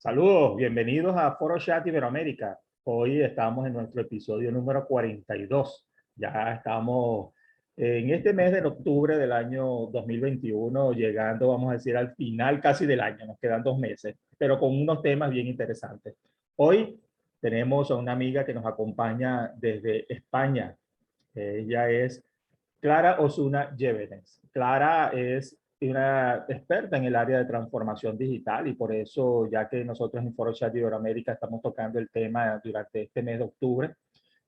Saludos, bienvenidos a Foro Chat Iberoamérica. Hoy estamos en nuestro episodio número 42. Ya estamos en este mes de octubre del año 2021, llegando, vamos a decir, al final casi del año. Nos quedan 2 meses, pero con unos temas bien interesantes. Hoy tenemos a una amiga que nos acompaña desde España. Ella es Clara Osuna Llévenes. Clara es una experta en el área de transformación digital y por eso, ya que nosotros en Foro Chat Iberoamérica estamos tocando el tema durante este mes de octubre,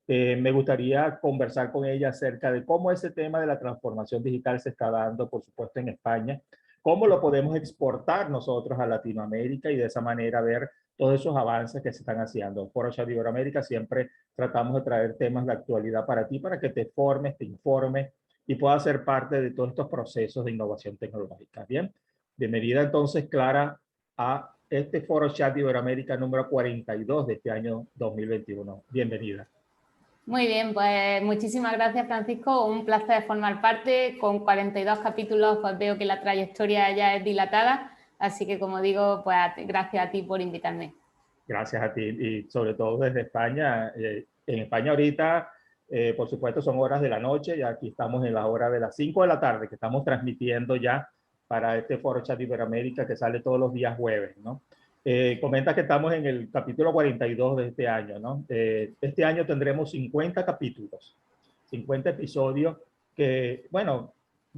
me gustaría conversar con ella acerca de cómo ese tema de la transformación digital se está dando, por supuesto, en España, cómo lo podemos exportar nosotros a Latinoamérica y de esa manera ver todos esos avances que se están haciendo. Foro Chat Iberoamérica siempre tratamos de traer temas de actualidad para ti, para que te formes, te informes y puedas ser parte de todos estos procesos de innovación tecnológica. Bien, bienvenida entonces, Clara, a este Foro Chat Iberoamérica número 42 de este año 2021. Bienvenida. Muy bien, pues muchísimas gracias, Francisco. Un placer formar parte. Con 42 capítulos, pues veo que la trayectoria ya es dilatada. Así que, como digo, pues gracias a ti por invitarme. Gracias a ti y sobre todo desde España. En España ahorita, por supuesto, son horas de la noche y aquí estamos en la hora de las 5 de la tarde que estamos transmitiendo ya para este Foro Chat Iberoamérica que sale todos los días jueves, ¿no? Comenta que estamos en el capítulo 42 de este año, ¿no? Este año tendremos 50 capítulos, 50 episodios que, bueno,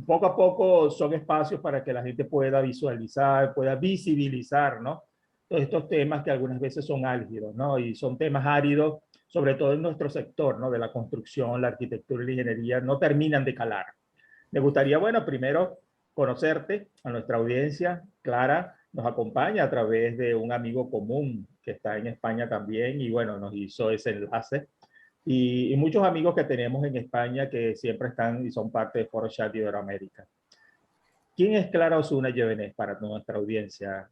poco a poco son espacios para que la gente pueda visualizar, pueda visibilizar, ¿no? Todos estos temas que algunas veces son álgidos, ¿no? Y son temas áridos, sobre todo en nuestro sector, ¿no? De la construcción, la arquitectura y la ingeniería, no terminan de calar. Me gustaría, bueno, primero conocerte a nuestra audiencia. Clara nos acompaña a través de un amigo común que está en España también y bueno, nos hizo ese enlace. Y muchos amigos que tenemos en España que siempre están y son parte de Foro Chat Iberoamérica. ¿Quién es Clara Osuna Llévenes para nuestra audiencia?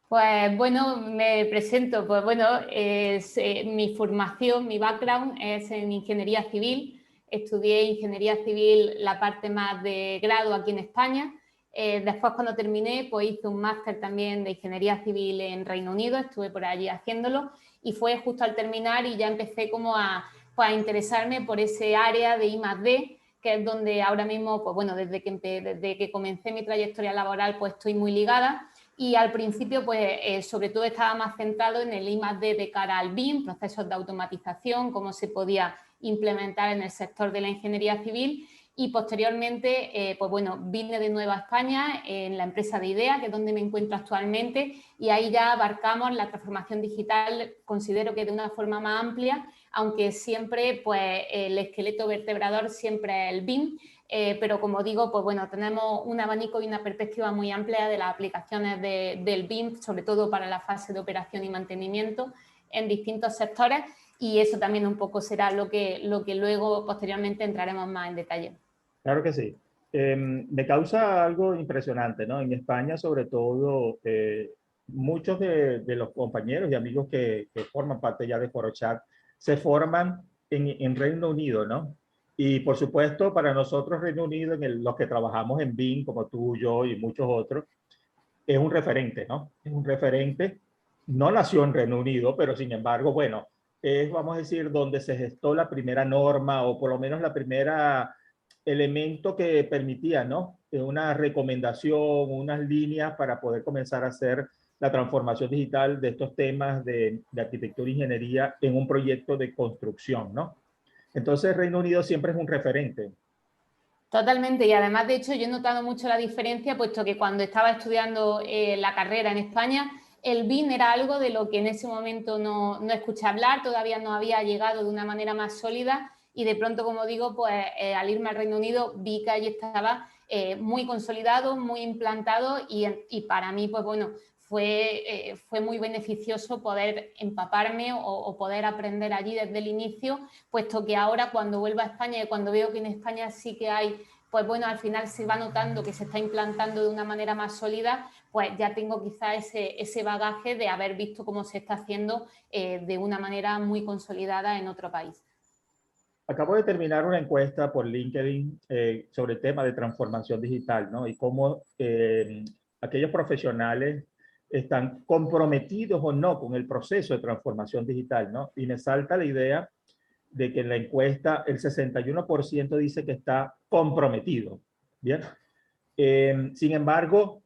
Pues bueno, me presento. Pues bueno, mi formación, mi background es en ingeniería civil. Estudié ingeniería civil la parte más de grado aquí en España. Después, cuando terminé, pues hice un máster también de ingeniería civil en Reino Unido. Estuve por allí haciéndolo y fue justo al terminar y ya empecé como pues a interesarme por ese área de I+D, que es donde ahora mismo, pues bueno, desde que comencé mi trayectoria laboral, pues estoy muy ligada. Y al principio, pues, sobre todo estaba más centrado en el I+D de cara al BIM, procesos de automatización, cómo se podía implementar en el sector de la ingeniería civil. Y posteriormente, pues bueno, vine de nuevo a España en la empresa de IDEA, que es donde me encuentro actualmente, y ahí ya abarcamos la transformación digital, considero que de una forma más amplia, aunque siempre, pues, el esqueleto vertebrador siempre es el BIM. Pero como digo, pues bueno, tenemos un abanico y una perspectiva muy amplia de las aplicaciones del BIM, sobre todo para la fase de operación y mantenimiento en distintos sectores, y eso también un poco será lo que luego posteriormente entraremos más en detalle. Claro que sí. Me causa algo impresionante, ¿no? En España, sobre todo, muchos de los compañeros y amigos que forman parte ya de ForoChat se forman en Reino Unido, ¿no? Y por supuesto, para nosotros Reino Unido, los que trabajamos en BIM, como tú, yo y muchos otros, es un referente, ¿no? Es un referente. No nació en Reino Unido, pero sin embargo, bueno, es, vamos a decir, donde se gestó la primera norma o por lo menos la primera elemento que permitía, ¿no? Una recomendación, unas líneas para poder comenzar a hacer la transformación digital de estos temas de arquitectura e ingeniería en un proyecto de construcción, ¿no? Entonces, Reino Unido siempre es un referente. Totalmente, y además, de hecho, yo he notado mucho la diferencia, puesto que cuando estaba estudiando la carrera en España, el BIM era algo de lo que en ese momento no escuché hablar, todavía no había llegado de una manera más sólida, y de pronto, como digo, pues al irme al Reino Unido vi que allí estaba muy consolidado, muy implantado, y para mí, pues bueno, fue muy beneficioso poder empaparme o poder aprender allí desde el inicio, puesto que ahora cuando vuelvo a España y cuando veo que en España sí que hay, pues bueno, al final se va notando que se está implantando de una manera más sólida, pues ya tengo quizá ese bagaje de haber visto cómo se está haciendo de una manera muy consolidada en otro país. Acabo de terminar una encuesta por LinkedIn sobre el tema de transformación digital, ¿no? Y cómo aquellos profesionales están comprometidos o no con el proceso de transformación digital, ¿no? Y me salta la idea de que en la encuesta el 61% dice que está comprometido, ¿bien? Sin embargo,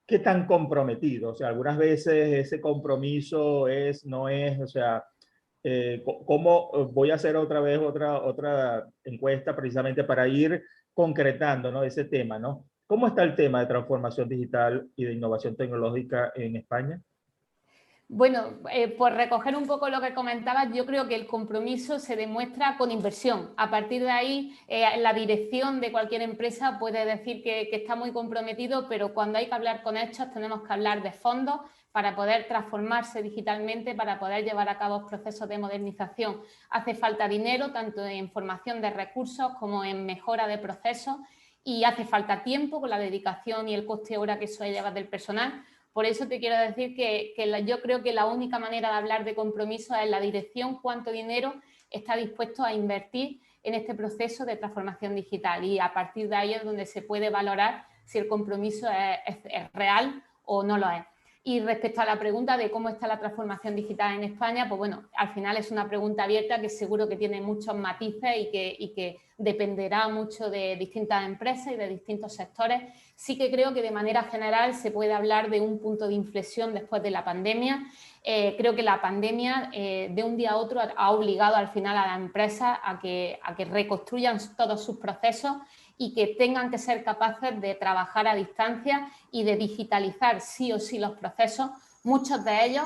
¿qué tan comprometido? O sea, algunas veces ese compromiso no es, o sea, ¿cómo voy a hacer otra vez otra encuesta precisamente para ir concretando, ¿no?, ese tema, ¿no? ¿Cómo está el tema de transformación digital y de innovación tecnológica en España? Bueno, por recoger un poco lo que comentabas, yo creo que el compromiso se demuestra con inversión. A partir de ahí, la dirección de cualquier empresa puede decir que está muy comprometido, pero cuando hay que hablar con hechos tenemos que hablar de fondos para poder transformarse digitalmente, para poder llevar a cabo procesos de modernización. Hace falta dinero, tanto en formación de recursos como en mejora de procesos, y hace falta tiempo con la dedicación y el coste hora que eso lleva del personal. Por eso te quiero decir que yo creo que la única manera de hablar de compromiso es la dirección, cuánto dinero está dispuesto a invertir en este proceso de transformación digital, y a partir de ahí es donde se puede valorar si el compromiso es real o no lo es. Y respecto a la pregunta de cómo está la transformación digital en España, pues bueno, al final es una pregunta abierta que seguro que tiene muchos matices y que dependerá mucho de distintas empresas y de distintos sectores. Sí que creo que de manera general se puede hablar de un punto de inflexión después de la pandemia. Creo que la pandemia de un día a otro ha obligado al final a las empresas a que reconstruyan todos sus procesos y que tengan que ser capaces de trabajar a distancia y de digitalizar sí o sí los procesos. Muchos de ellos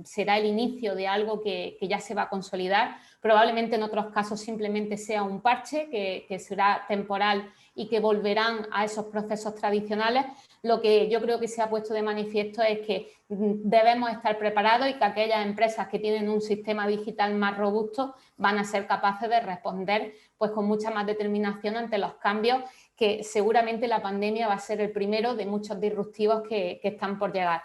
será el inicio de algo que ya se va a consolidar. Probablemente en otros casos simplemente sea un parche que será temporal y que volverán a esos procesos tradicionales. Lo que yo creo que se ha puesto de manifiesto es que debemos estar preparados y que aquellas empresas que tienen un sistema digital más robusto van a ser capaces de responder pues con mucha más determinación ante los cambios, que seguramente la pandemia va a ser el primero de muchos disruptivos que están por llegar.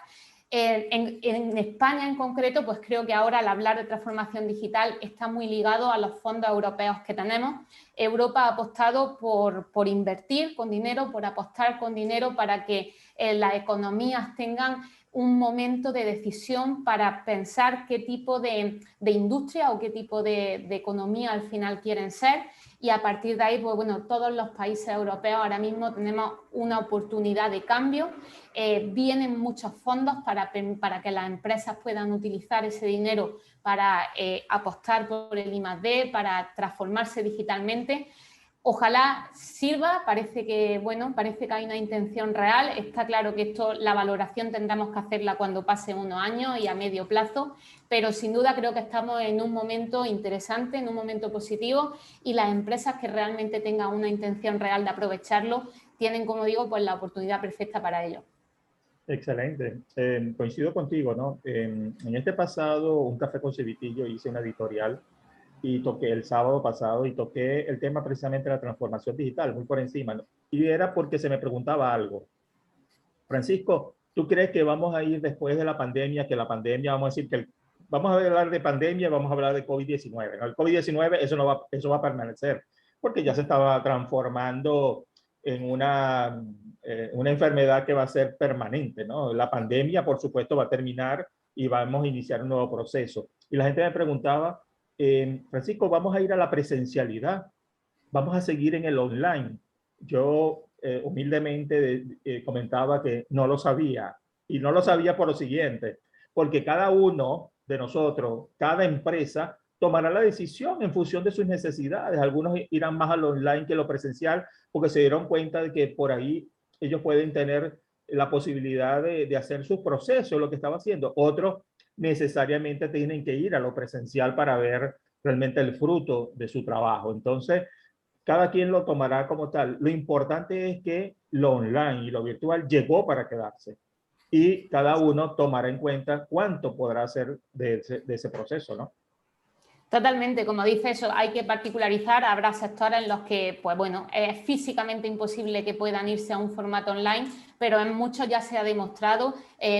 En España en concreto, pues creo que ahora al hablar de transformación digital está muy ligado a los fondos europeos que tenemos. Europa ha apostado por invertir con dinero, por apostar con dinero para que las economías tengan un momento de decisión para pensar qué tipo de industria o qué tipo de economía al final quieren ser, y a partir de ahí, pues bueno, todos los países europeos ahora mismo tenemos una oportunidad de cambio. Vienen muchos fondos para que las empresas puedan utilizar ese dinero para apostar por el I+D, para transformarse digitalmente. Ojalá sirva, parece que hay una intención real. Está claro que la valoración tendremos que hacerla cuando pase unos años y a medio plazo, pero sin duda creo que estamos en un momento interesante, en un momento positivo, y las empresas que realmente tengan una intención real de aprovecharlo tienen, como digo, pues la oportunidad perfecta para ello. Excelente. Coincido contigo, ¿no? En este pasado, un café con Cevitillo, hice una editorial y toqué el sábado pasado y toqué el tema precisamente de la transformación digital, muy por encima, ¿no? Y era porque se me preguntaba algo. Francisco, ¿tú crees que vamos a ir después de la pandemia, que la pandemia, vamos a decir que vamos a hablar de pandemia, vamos a hablar de COVID-19, ¿no? El COVID-19, eso va a permanecer, porque ya se estaba transformando en una enfermedad que va a ser permanente, ¿no? La pandemia, por supuesto, va a terminar y vamos a iniciar un nuevo proceso. Y la gente me preguntaba, Francisco, ¿vamos a ir a la presencialidad? ¿Vamos a seguir en el online? Yo humildemente comentaba que no lo sabía, y no lo sabía por lo siguiente, porque cada uno de nosotros, cada empresa, tomará la decisión en función de sus necesidades. Algunos irán más al online que lo presencial porque se dieron cuenta de que por ahí ellos pueden tener la posibilidad de hacer sus procesos, lo que estaba haciendo. Otros necesariamente tienen que ir a lo presencial para ver realmente el fruto de su trabajo. Entonces, cada quien lo tomará como tal. Lo importante es que lo online y lo virtual llegó para quedarse, y cada uno tomará en cuenta cuánto podrá hacer de ese proceso, ¿no? Totalmente, como dice eso, hay que particularizar. Habrá sectores en los que, pues bueno, es físicamente imposible que puedan irse a un formato online, pero en muchos ya se ha demostrado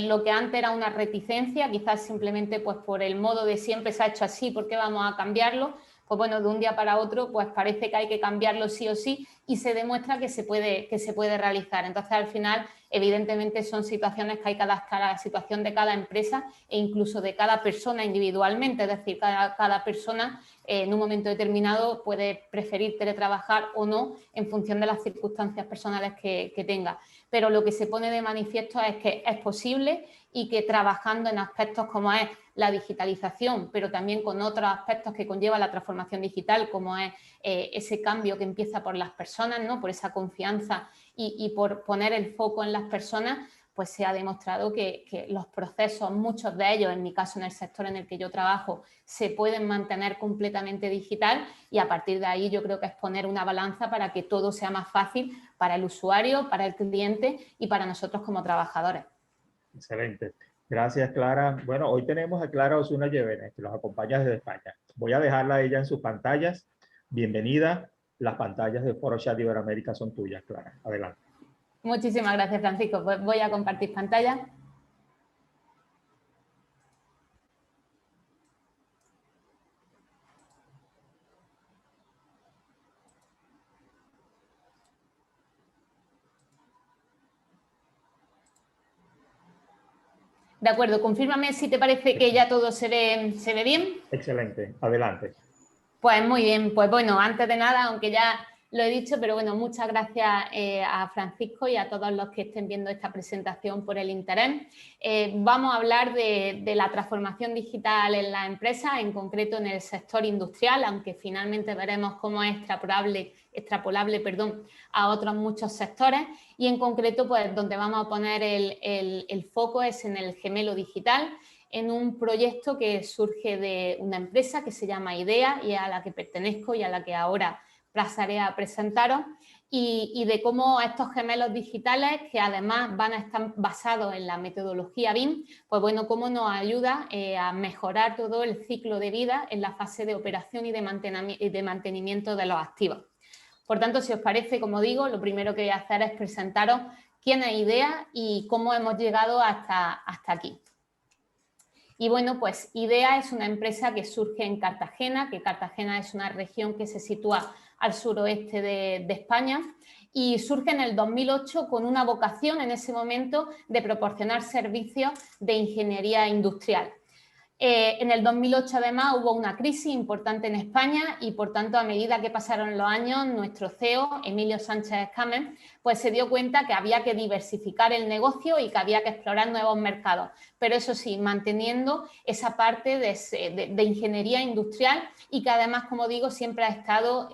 lo que antes era una reticencia, quizás simplemente pues por el modo de siempre se ha hecho así, ¿por qué vamos a cambiarlo? Pues bueno, de un día para otro, pues parece que hay que cambiarlo sí o sí, y se demuestra que se puede realizar. Entonces, al final, Evidentemente son situaciones que hay cada situación de cada empresa e incluso de cada persona individualmente, es decir, cada persona en un momento determinado puede preferir teletrabajar o no en función de las circunstancias personales que tenga. Pero lo que se pone de manifiesto es que es posible y que trabajando en aspectos como es la digitalización, pero también con otros aspectos que conlleva la transformación digital, como es ese cambio que empieza por las personas, ¿no? Por esa confianza y por poner el foco en las personas, pues se ha demostrado que los procesos, muchos de ellos, en mi caso en el sector en el que yo trabajo, se pueden mantener completamente digital y a partir de ahí yo creo que es poner una balanza para que todo sea más fácil para el usuario, para el cliente y para nosotros como trabajadores. Excelente. Gracias, Clara. Bueno, hoy tenemos a Clara Osuna Llevenes, que nos acompaña desde España. Voy a dejarla a ella en sus pantallas. Bienvenida. Las pantallas de Foro Chat Iberoamérica son tuyas, Clara. Adelante. Muchísimas gracias, Francisco. Pues voy a compartir pantalla. De acuerdo, confírmame si te parece que ya todo se ve bien. Excelente, adelante. Pues muy bien, pues bueno, antes de nada, aunque ya lo he dicho, pero bueno, muchas gracias a Francisco y a todos los que estén viendo esta presentación por el interés. Vamos a hablar de la transformación digital en la empresa, en concreto en el sector industrial, aunque finalmente veremos cómo es extrapolable a otros muchos sectores y en concreto pues donde vamos a poner el foco es en el gemelo digital, en un proyecto que surge de una empresa que se llama IDEA y a la que pertenezco y a la que ahora pasaré a presentaros y de cómo estos gemelos digitales, que además van a estar basados en la metodología BIM, pues bueno, cómo nos ayuda a mejorar todo el ciclo de vida en la fase de operación y de mantenimiento de los activos. Por tanto, si os parece, como digo, lo primero que voy a hacer es presentaros quién es IDEA y cómo hemos llegado hasta aquí. Y bueno, pues IDEA es una empresa que surge en Cartagena, que Cartagena es una región que se sitúa al suroeste de España y surge en el 2008 con una vocación en ese momento de proporcionar servicios de ingeniería industrial. En el 2008 además hubo una crisis importante en España y por tanto a medida que pasaron los años nuestro CEO, Emilio Sánchez Escames, pues se dio cuenta que había que diversificar el negocio y que había que explorar nuevos mercados, pero eso sí, manteniendo esa parte de ingeniería industrial y que además, como digo, siempre ha estado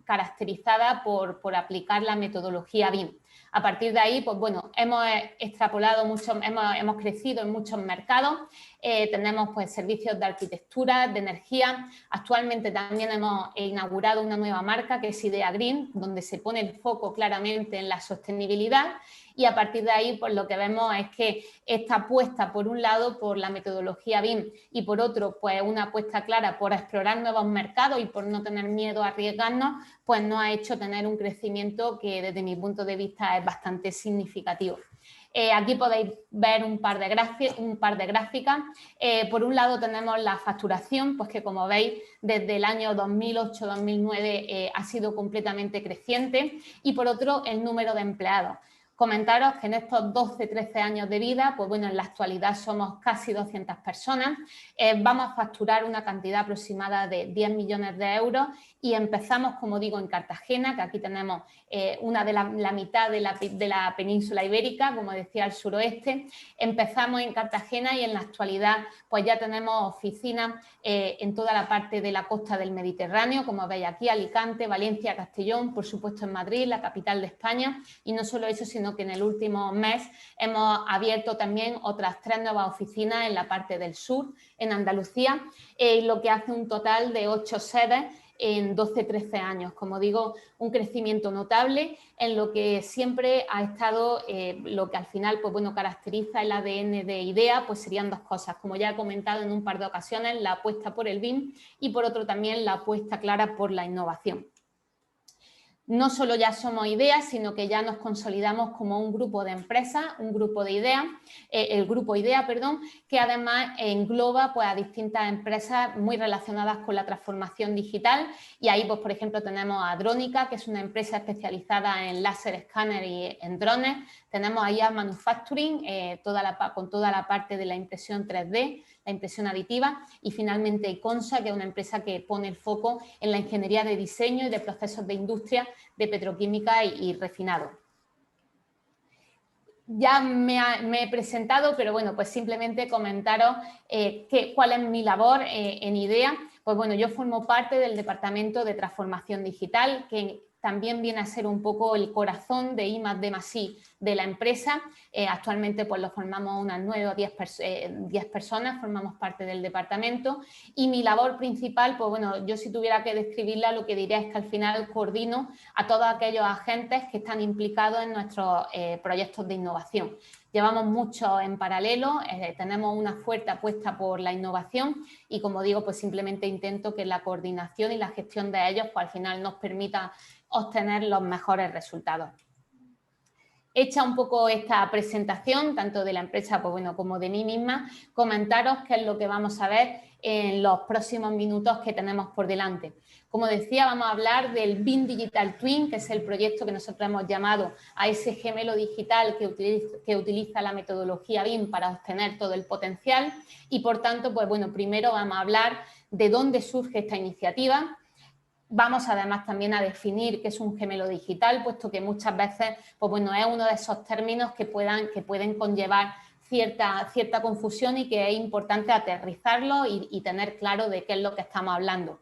caracterizada por aplicar la metodología BIM. A partir de ahí, pues bueno, hemos extrapolado mucho, hemos crecido en muchos mercados, tenemos pues servicios de arquitectura, de energía, actualmente también hemos inaugurado una nueva marca que es IDEA Green, donde se pone el foco claramente en la sostenibilidad y a partir de ahí pues lo que vemos es que esta apuesta por un lado por la metodología BIM y por otro pues una apuesta clara por explorar nuevos mercados y por no tener miedo a arriesgarnos, pues nos ha hecho tener un crecimiento que desde mi punto de vista es bastante significativo. Aquí podéis ver un par de gráficas. Por un lado tenemos la facturación, pues que como veis desde el año 2008-2009 ha sido completamente creciente y por otro el número de empleados. Comentaros que en estos 12-13 años de vida, pues bueno, en la actualidad somos casi 200 personas, vamos a facturar una cantidad aproximada de 10 millones de euros y empezamos, como digo, en Cartagena, que aquí tenemos una de la mitad de la península ibérica, como decía, al suroeste. Empezamos en Cartagena y en la actualidad pues ya tenemos oficinas en toda la parte de la costa del Mediterráneo, como veis aquí, Alicante, Valencia, Castellón, por supuesto en Madrid, la capital de España, y no solo eso, sino que en el último mes hemos abierto también otras 3 nuevas oficinas en la parte del sur, en Andalucía, lo que hace un total de 8 sedes en 12-13 años. Como digo, un crecimiento notable en lo que siempre ha estado, lo que al final pues bueno, caracteriza el ADN de IDEA, pues serían 2 cosas, como ya he comentado en un par de ocasiones, la apuesta por el BIM y por otro también la apuesta clara por la innovación. No solo ya somos IDEA, sino que ya nos consolidamos como un grupo de empresas, un grupo de IDEA, el grupo IDEA, perdón, que además engloba pues, a distintas empresas muy relacionadas con la transformación digital y ahí, pues, por ejemplo, tenemos a Drónica, que es una empresa especializada en láser escáner y en drones, Tenemos ahí a Manufacturing, con toda la parte de la impresión 3D, la impresión aditiva, y finalmente Iconsa, que es una empresa que pone el foco en la ingeniería de diseño y de procesos de industria, de petroquímica y refinado. Ya me he presentado, pero bueno, pues simplemente comentaros cuál es mi labor en IDEA. Pues bueno, yo formo parte del Departamento de Transformación Digital, que también viene a ser un poco el corazón de I+D+I de la empresa. Actualmente pues lo formamos unas 9 o 10 personas, formamos parte del departamento, y mi labor principal, pues bueno, yo si tuviera que describirla, lo que diría es que al final coordino a todos aquellos agentes que están implicados en nuestros proyectos de innovación. Llevamos mucho en paralelo, tenemos una fuerte apuesta por la innovación y, como digo, pues simplemente intento que la coordinación y la gestión de ellos pues al final nos permita obtener los mejores resultados. Hecha un poco esta presentación, tanto de la empresa pues bueno, como de mí misma, comentaros qué es lo que vamos a ver en los próximos minutos que tenemos por delante. Como decía, vamos a hablar del BIM Digital Twin, que es el proyecto que nosotros hemos llamado a ese gemelo digital que utiliza la metodología BIM para obtener todo el potencial. Y por tanto, pues bueno, primero vamos a hablar de dónde surge esta iniciativa. Vamos además también a definir qué es un gemelo digital, puesto que muchas veces pues bueno, es uno de esos términos que pueden conllevar cierta confusión y que es importante aterrizarlo y tener claro de qué es lo que estamos hablando.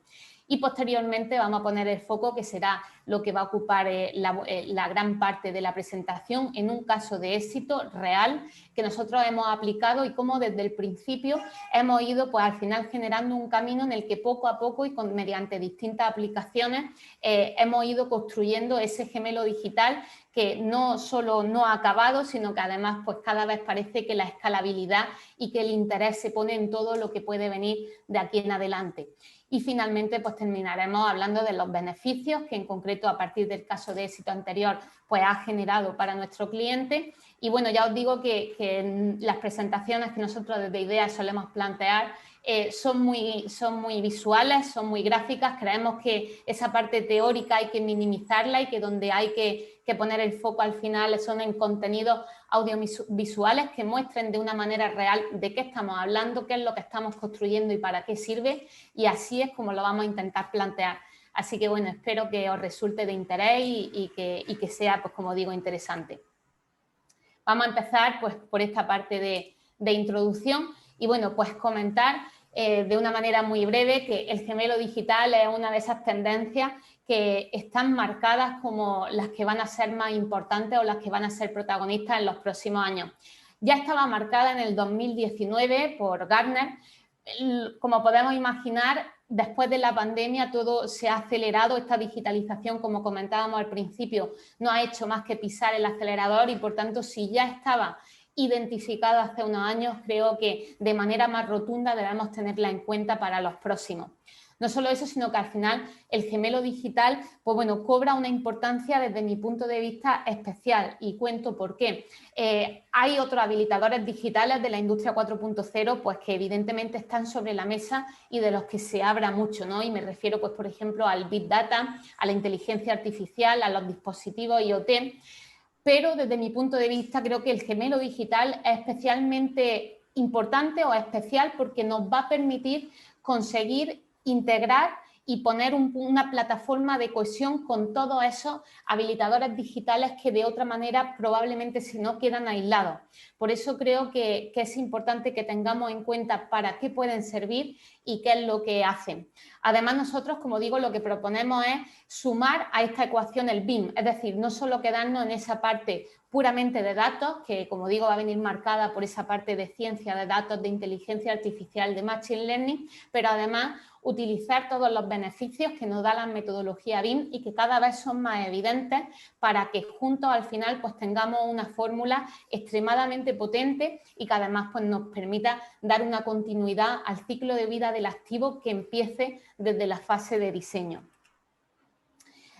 Y posteriormente vamos a poner el foco, que será lo que va a ocupar la gran parte de la presentación, en un caso de éxito real que nosotros hemos aplicado y cómo desde el principio hemos ido pues al final generando un camino en el que poco a poco y mediante distintas aplicaciones hemos ido construyendo ese gemelo digital que no solo no ha acabado, sino que además pues cada vez parece que la escalabilidad y que el interés se pone en todo lo que puede venir de aquí en adelante. Y finalmente pues terminaremos hablando de los beneficios que en concreto a partir del caso de éxito anterior pues ha generado para nuestro cliente. Y bueno, ya os digo que las presentaciones que nosotros desde IDEA solemos plantear son muy visuales, son muy gráficas. Creemos que esa parte teórica hay que minimizarla y que donde hay que poner el foco al final son en contenidos audiovisuales que muestren de una manera real de qué estamos hablando, qué es lo que estamos construyendo y para qué sirve, y así es como lo vamos a intentar plantear. Así que bueno, espero que os resulte de interés y que sea, pues como digo, interesante. Vamos a empezar pues por esta parte de introducción y bueno, pues comentar de una manera muy breve que el gemelo digital es una de esas tendencias que están marcadas como las que van a ser más importantes o las que van a ser protagonistas en los próximos años. Ya estaba marcada en el 2019 por Gartner. Como podemos imaginar, después de la pandemia todo se ha acelerado, esta digitalización, como comentábamos al principio, no ha hecho más que pisar el acelerador y por tanto si ya estaba identificado hace unos años, creo que de manera más rotunda debemos tenerla en cuenta para los próximos. No solo eso, sino que al final el gemelo digital, pues bueno, cobra una importancia desde mi punto de vista especial y cuento por qué. Hay otros habilitadores digitales de la industria 4.0 pues que evidentemente están sobre la mesa y de los que se habla mucho, ¿no? Y me refiero pues por ejemplo al Big Data, a la inteligencia artificial, a los dispositivos IoT. Pero desde mi punto de vista creo que el gemelo digital es especialmente importante o especial porque nos va a permitir conseguir integrar y poner una plataforma de cohesión con todos esos habilitadores digitales que de otra manera probablemente si no quedan aislados. Por eso creo que es importante que tengamos en cuenta para qué pueden servir y qué es lo que hacen. Además nosotros, como digo, lo que proponemos es sumar a esta ecuación el BIM, es decir, no solo quedarnos en esa parte puramente de datos, que como digo va a venir marcada por esa parte de ciencia de datos, de inteligencia artificial, de machine learning, pero además utilizar todos los beneficios que nos da la metodología BIM y que cada vez son más evidentes para que juntos al final pues tengamos una fórmula extremadamente potente y que además pues nos permita dar una continuidad al ciclo de vida del activo que empiece desde la fase de diseño.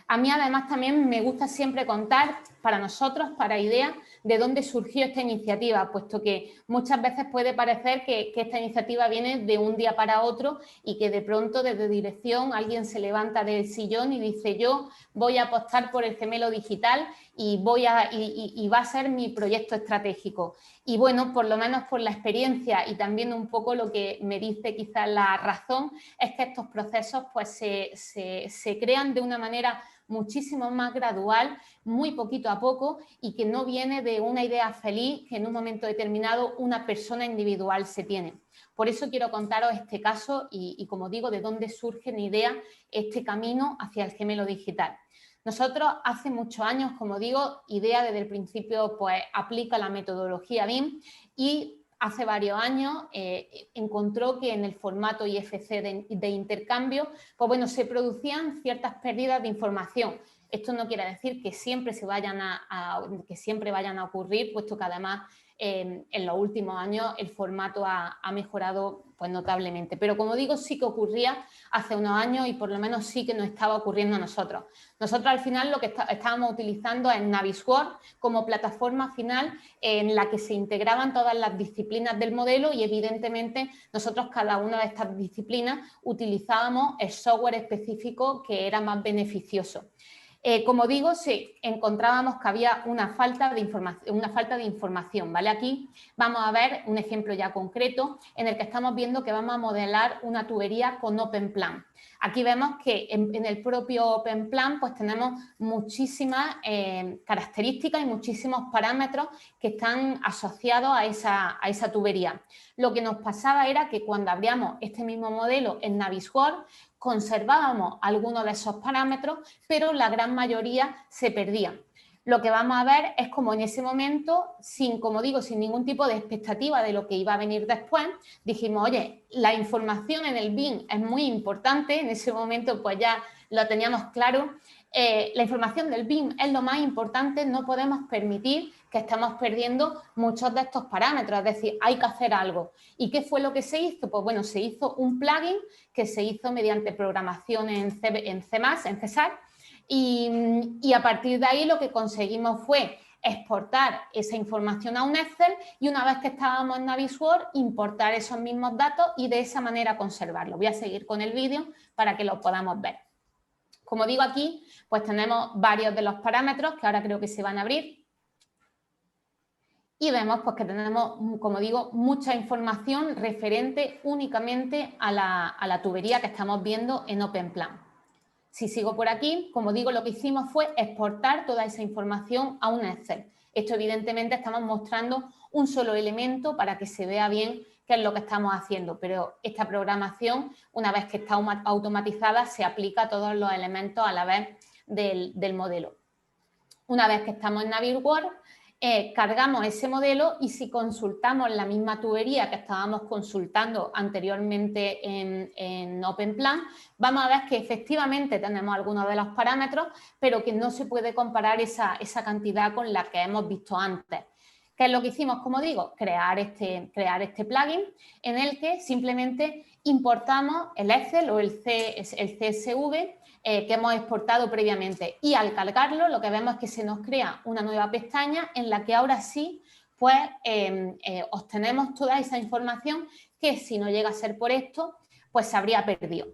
A mí además también me gusta siempre contar para nosotros, para IDEA, de dónde surgió esta iniciativa, puesto que muchas veces puede parecer que esta iniciativa viene de un día para otro y que de pronto desde dirección alguien se levanta del sillón y dice yo voy a apostar por el gemelo digital y va a ser mi proyecto estratégico. Y bueno, por lo menos por la experiencia y también un poco lo que me dice quizás la razón, es que estos procesos pues se crean de una manera muchísimo más gradual, muy poquito a poco, y que no viene de una idea feliz que en un momento determinado una persona individual se tiene. Por eso quiero contaros este caso y como digo, de dónde surge mi idea, este camino hacia el gemelo digital. Nosotros hace muchos años, como digo, IDEA desde el principio pues aplica la metodología BIM y hace varios años encontró que en el formato IFC de intercambio, pues bueno, se producían ciertas pérdidas de información. Esto no quiere decir que siempre vayan a ocurrir, puesto que además en los últimos años el formato ha mejorado pues notablemente. Pero como digo, sí que ocurría hace unos años y por lo menos sí que nos estaba ocurriendo a nosotros. Nosotros al final lo que estábamos utilizando es Navisworks como plataforma final en la que se integraban todas las disciplinas del modelo y evidentemente nosotros cada una de estas disciplinas utilizábamos el software específico que era más beneficioso. Como digo, sí, encontrábamos que había una falta de información, ¿vale? Aquí vamos a ver un ejemplo ya concreto en el que estamos viendo que vamos a modelar una tubería con OpenPlan. Aquí vemos que en el propio OpenPlan pues tenemos muchísimas características y muchísimos parámetros que están asociados a esa tubería. Lo que nos pasaba era que cuando abríamos este mismo modelo en Navisworks, conservábamos algunos de esos parámetros, pero la gran mayoría se perdían. Lo que vamos a ver es como en ese momento, como digo, sin ningún tipo de expectativa de lo que iba a venir después, dijimos, oye, la información en el BIM es muy importante, en ese momento pues ya lo teníamos claro, la información del BIM es lo más importante, no podemos permitir que estemos perdiendo muchos de estos parámetros, es decir, hay que hacer algo. ¿Y qué fue lo que se hizo? Pues bueno, se hizo un plugin que se hizo mediante programación en C++, en César, y a partir de ahí lo que conseguimos fue exportar esa información a un Excel y una vez que estábamos en Navisworks, importar esos mismos datos y de esa manera conservarlo. Voy a seguir con el vídeo para que lo podamos ver. Como digo aquí, pues tenemos varios de los parámetros que ahora creo que se van a abrir. Y vemos pues, que tenemos, como digo, mucha información referente únicamente a la tubería que estamos viendo en OpenPlan. Si sigo por aquí, como digo, lo que hicimos fue exportar toda esa información a un Excel. Esto evidentemente estamos mostrando un solo elemento para que se vea bien qué es lo que estamos haciendo, pero esta programación, una vez que está automatizada, se aplica a todos los elementos a la vez del modelo. Una vez que estamos en Navisworks, cargamos ese modelo y si consultamos la misma tubería que estábamos consultando anteriormente en OpenPlan, vamos a ver que efectivamente tenemos algunos de los parámetros, pero que no se puede comparar esa cantidad con la que hemos visto antes. ¿Qué es lo que hicimos? Como digo, crear este plugin en el que simplemente importamos el Excel o el CSV que hemos exportado previamente y al cargarlo lo que vemos es que se nos crea una nueva pestaña en la que ahora sí pues obtenemos toda esa información que si no llega a ser por esto pues se habría perdido.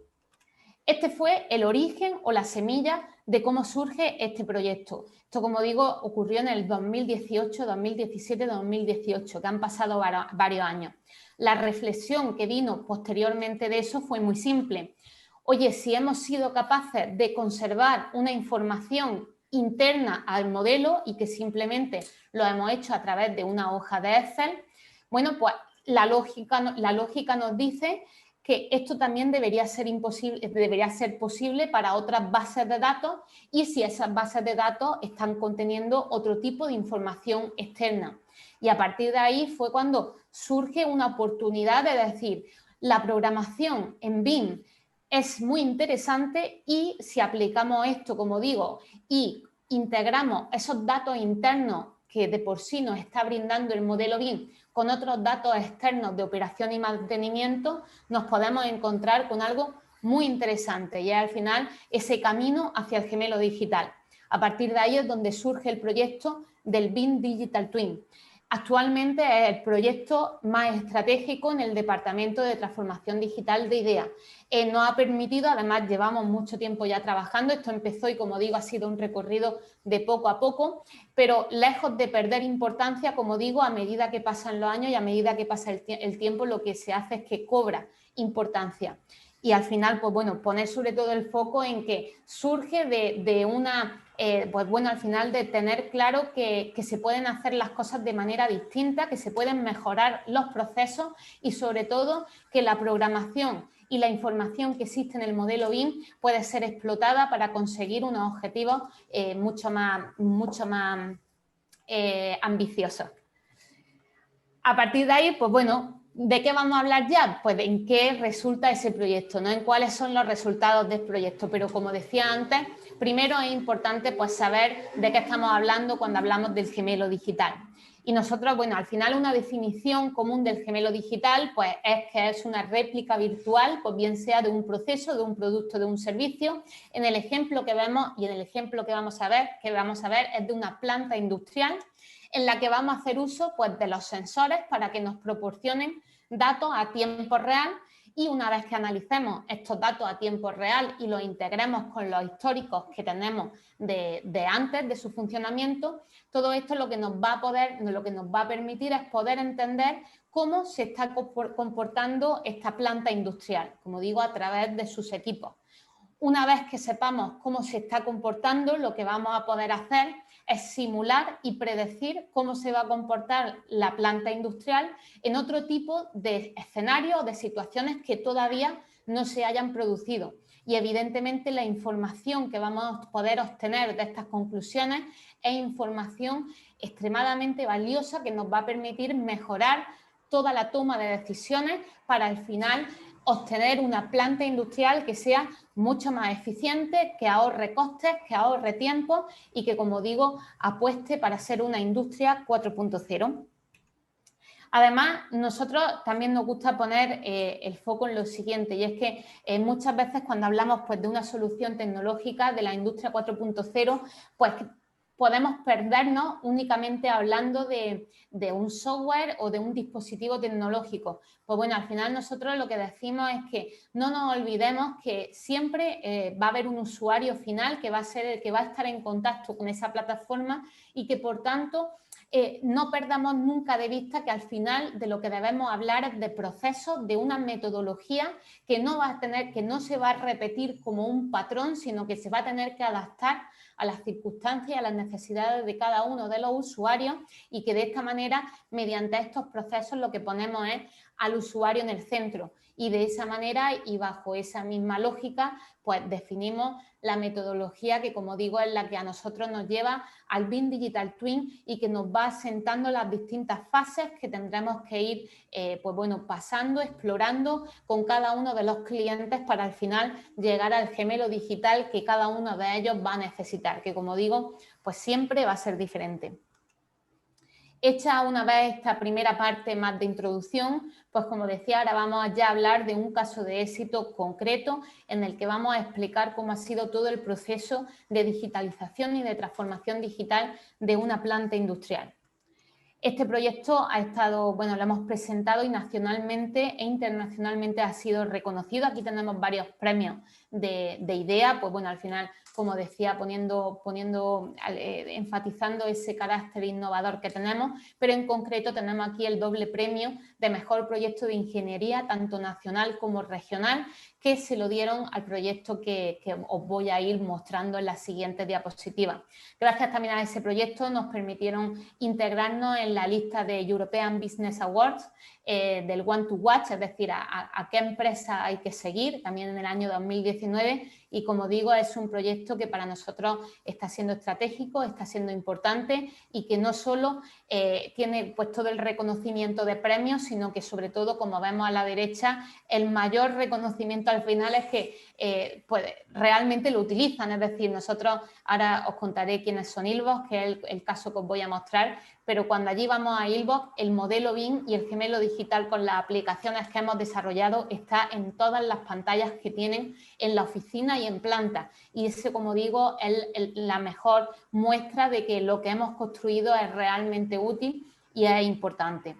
Este fue el origen o la semilla de cómo surge este proyecto. Esto, como digo, ocurrió en el 2018, 2017, 2018, que han pasado varios años. La reflexión que vino posteriormente de eso fue muy simple. Oye, si hemos sido capaces de conservar una información interna al modelo y que simplemente lo hemos hecho a través de una hoja de Excel, bueno, pues la lógica nos dice que esto también debería ser posible para otras bases de datos y si esas bases de datos están conteniendo otro tipo de información externa. Y a partir de ahí fue cuando surge una oportunidad de decir, la programación en BIM es muy interesante y si aplicamos esto, como digo, y integramos esos datos internos que de por sí nos está brindando el modelo BIM con otros datos externos de operación y mantenimiento, nos podemos encontrar con algo muy interesante y es al final ese camino hacia el gemelo digital. A partir de ahí es donde surge el proyecto del BIM Digital Twin. Actualmente es el proyecto más estratégico en el Departamento de Transformación Digital de IDEA. Nos ha permitido, además llevamos mucho tiempo ya trabajando, esto empezó y como digo ha sido un recorrido de poco a poco, pero lejos de perder importancia, como digo, a medida que pasan los años y a medida que pasa el tiempo, lo que se hace es que cobra importancia. Y al final, pues bueno, poner sobre todo el foco en que surge de una... pues bueno, al final de tener claro que se pueden hacer las cosas de manera distinta, que se pueden mejorar los procesos y sobre todo que la programación y la información que existe en el modelo BIM puede ser explotada para conseguir unos objetivos mucho más ambiciosos. A partir de ahí, pues bueno, ¿de qué vamos a hablar ya? Pues en qué resulta ese proyecto, ¿no? En cuáles son los resultados del proyecto. Pero como decía antes, primero es importante pues saber de qué estamos hablando cuando hablamos del gemelo digital. Y nosotros, bueno, al final una definición común del gemelo digital pues es que es una réplica virtual, pues bien sea de un proceso, de un producto, de un servicio. En el ejemplo que vemos y en el ejemplo que vamos a ver es de una planta industrial en la que vamos a hacer uso pues, de los sensores para que nos proporcionen datos a tiempo real y una vez que analicemos estos datos a tiempo real y los integremos con los históricos que tenemos de antes de su funcionamiento, todo esto lo que nos va a permitir es poder entender cómo se está comportando esta planta industrial, como digo, a través de sus equipos. Una vez que sepamos cómo se está comportando, lo que vamos a poder hacer es simular y predecir cómo se va a comportar la planta industrial en otro tipo de escenarios o de situaciones que todavía no se hayan producido. Y evidentemente la información que vamos a poder obtener de estas conclusiones es información extremadamente valiosa que nos va a permitir mejorar toda la toma de decisiones para al final obtener una planta industrial que sea mucho más eficiente, que ahorre costes, que ahorre tiempo y que, como digo, apueste para ser una industria 4.0. Además, nosotros también nos gusta poner el foco en lo siguiente, y es que muchas veces cuando hablamos pues, de una solución tecnológica de la industria 4.0, pues podemos perdernos únicamente hablando de un software o de un dispositivo tecnológico. Pues bueno, al final nosotros lo que decimos es que no nos olvidemos que siempre va a haber un usuario final que va a ser el que va a estar en contacto con esa plataforma y que por tanto no perdamos nunca de vista que al final de lo que debemos hablar es de procesos, de una metodología que no se va a repetir como un patrón, sino que se va a tener que adaptar a las circunstancias y a las necesidades de cada uno de los usuarios y que de esta manera, mediante estos procesos, lo que ponemos es al usuario en el centro y de esa manera y bajo esa misma lógica, pues definimos la metodología que, como digo, es la que a nosotros nos lleva al BIM Digital Twin y que nos va asentando las distintas fases que tendremos que ir pues bueno, pasando, explorando con cada uno de los clientes para al final llegar al gemelo digital que cada uno de ellos va a necesitar, que como digo, pues siempre va a ser diferente. Hecha una vez esta primera parte más de introducción, pues como decía, ahora vamos ya a hablar de un caso de éxito concreto en el que vamos a explicar cómo ha sido todo el proceso de digitalización y de transformación digital de una planta industrial. Este proyecto ha estado, bueno, lo hemos presentado y nacionalmente e internacionalmente ha sido reconocido. Aquí tenemos varios premios de IDEA, pues bueno, al final, como decía, enfatizando ese carácter innovador que tenemos, pero en concreto tenemos aquí el doble premio de mejor proyecto de ingeniería, tanto nacional como regional, que se lo dieron al proyecto que os voy a ir mostrando en las siguientes diapositivas. Gracias también a ese proyecto nos permitieron integrarnos en la lista de European Business Awards del One to Watch, es decir, a qué empresa hay que seguir, también en el año 2019, y como digo, es un proyecto que para nosotros está siendo estratégico, está siendo importante y que no solo tiene pues todo el reconocimiento de premios, sino que sobre todo, como vemos a la derecha, el mayor reconocimiento al final es que pues realmente lo utilizan, es decir, nosotros ahora os contaré quiénes son Ilvox, que es el caso que os voy a mostrar, pero cuando allí vamos a Ilvox, el modelo BIM y el gemelo digital con las aplicaciones que hemos desarrollado está en todas las pantallas que tienen en la oficina y en planta. Y ese, como digo, es la mejor muestra de que lo que hemos construido es realmente útil y es importante.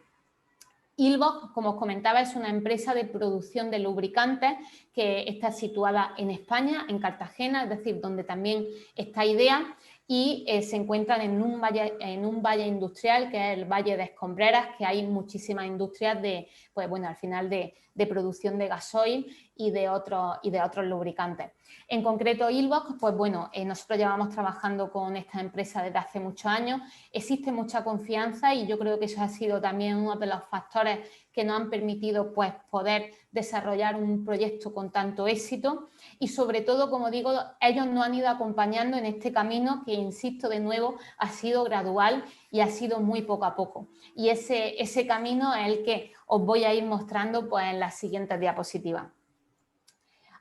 Ilvox, como os comentaba, es una empresa de producción de lubricantes que está situada en España, en Cartagena, es decir, donde también está IDEA, y se encuentran en un valle industrial que es el Valle de Escombreras, que hay muchísimas industrias de, pues bueno, al final de producción de gasoil y de otros lubricantes. En concreto, Ilvox, pues bueno, nosotros llevamos trabajando con esta empresa desde hace muchos años, existe mucha confianza y yo creo que eso ha sido también uno de los factores que nos han permitido pues, poder desarrollar un proyecto con tanto éxito y sobre todo, como digo, ellos nos han ido acompañando en este camino que, insisto de nuevo, ha sido gradual y ha sido muy poco a poco. Y ese camino es el que os voy a ir mostrando pues, en las siguientes diapositivas.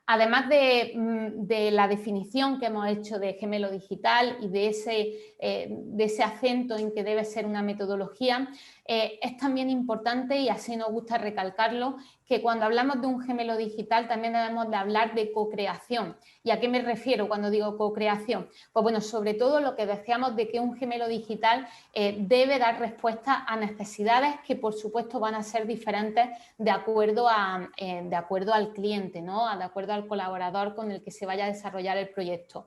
Además de la definición que hemos hecho de gemelo digital y de ese acento en que debe ser una metodología, es también importante, y así nos gusta recalcarlo, que cuando hablamos de un gemelo digital también debemos de hablar de co-creación. ¿Y a qué me refiero cuando digo co-creación? Pues bueno, sobre todo lo que decíamos de que un gemelo digital debe dar respuesta a necesidades que por supuesto van a ser diferentes de acuerdo al cliente, ¿no? De acuerdo al colaborador con el que se vaya a desarrollar el proyecto.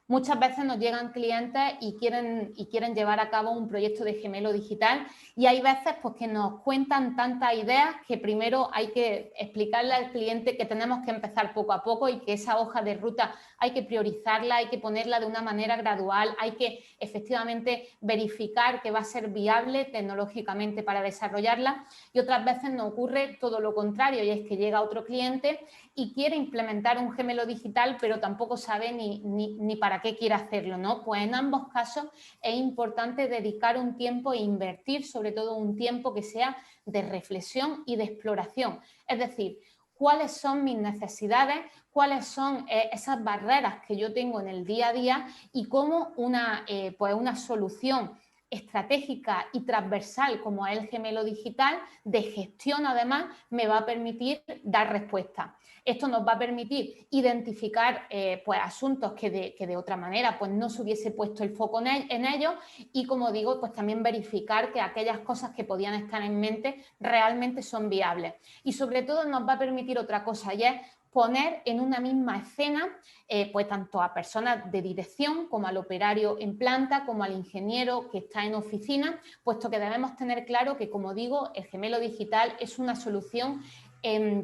Muchas veces nos llegan clientes y quieren llevar a cabo un proyecto de gemelo digital y hay veces pues, que nos cuentan tantas ideas que primero hay que explicarle al cliente que tenemos que empezar poco a poco y que esa hoja de ruta hay que priorizarla, hay que ponerla de una manera gradual, hay que efectivamente verificar que va a ser viable tecnológicamente para desarrollarla, y otras veces nos ocurre todo lo contrario, y es que llega otro cliente y quiere implementar un gemelo digital pero tampoco sabe ni para qué quiere hacerlo, ¿no? Pues en ambos casos es importante dedicar un tiempo e invertir sobre todo un tiempo que sea de reflexión y de exploración, es decir, cuáles son mis necesidades, cuáles son esas barreras que yo tengo en el día a día y cómo una solución estratégica y transversal como es el gemelo digital, de gestión además, me va a permitir dar respuesta. Esto nos va a permitir identificar pues, asuntos que de otra manera pues, no se hubiese puesto el foco en ellos y, como digo, pues también verificar que aquellas cosas que podían estar en mente realmente son viables. Y sobre todo nos va a permitir otra cosa, y es poner en una misma escena pues tanto a personas de dirección como al operario en planta, como al ingeniero que está en oficina, puesto que debemos tener claro que, como digo, el gemelo digital es una solución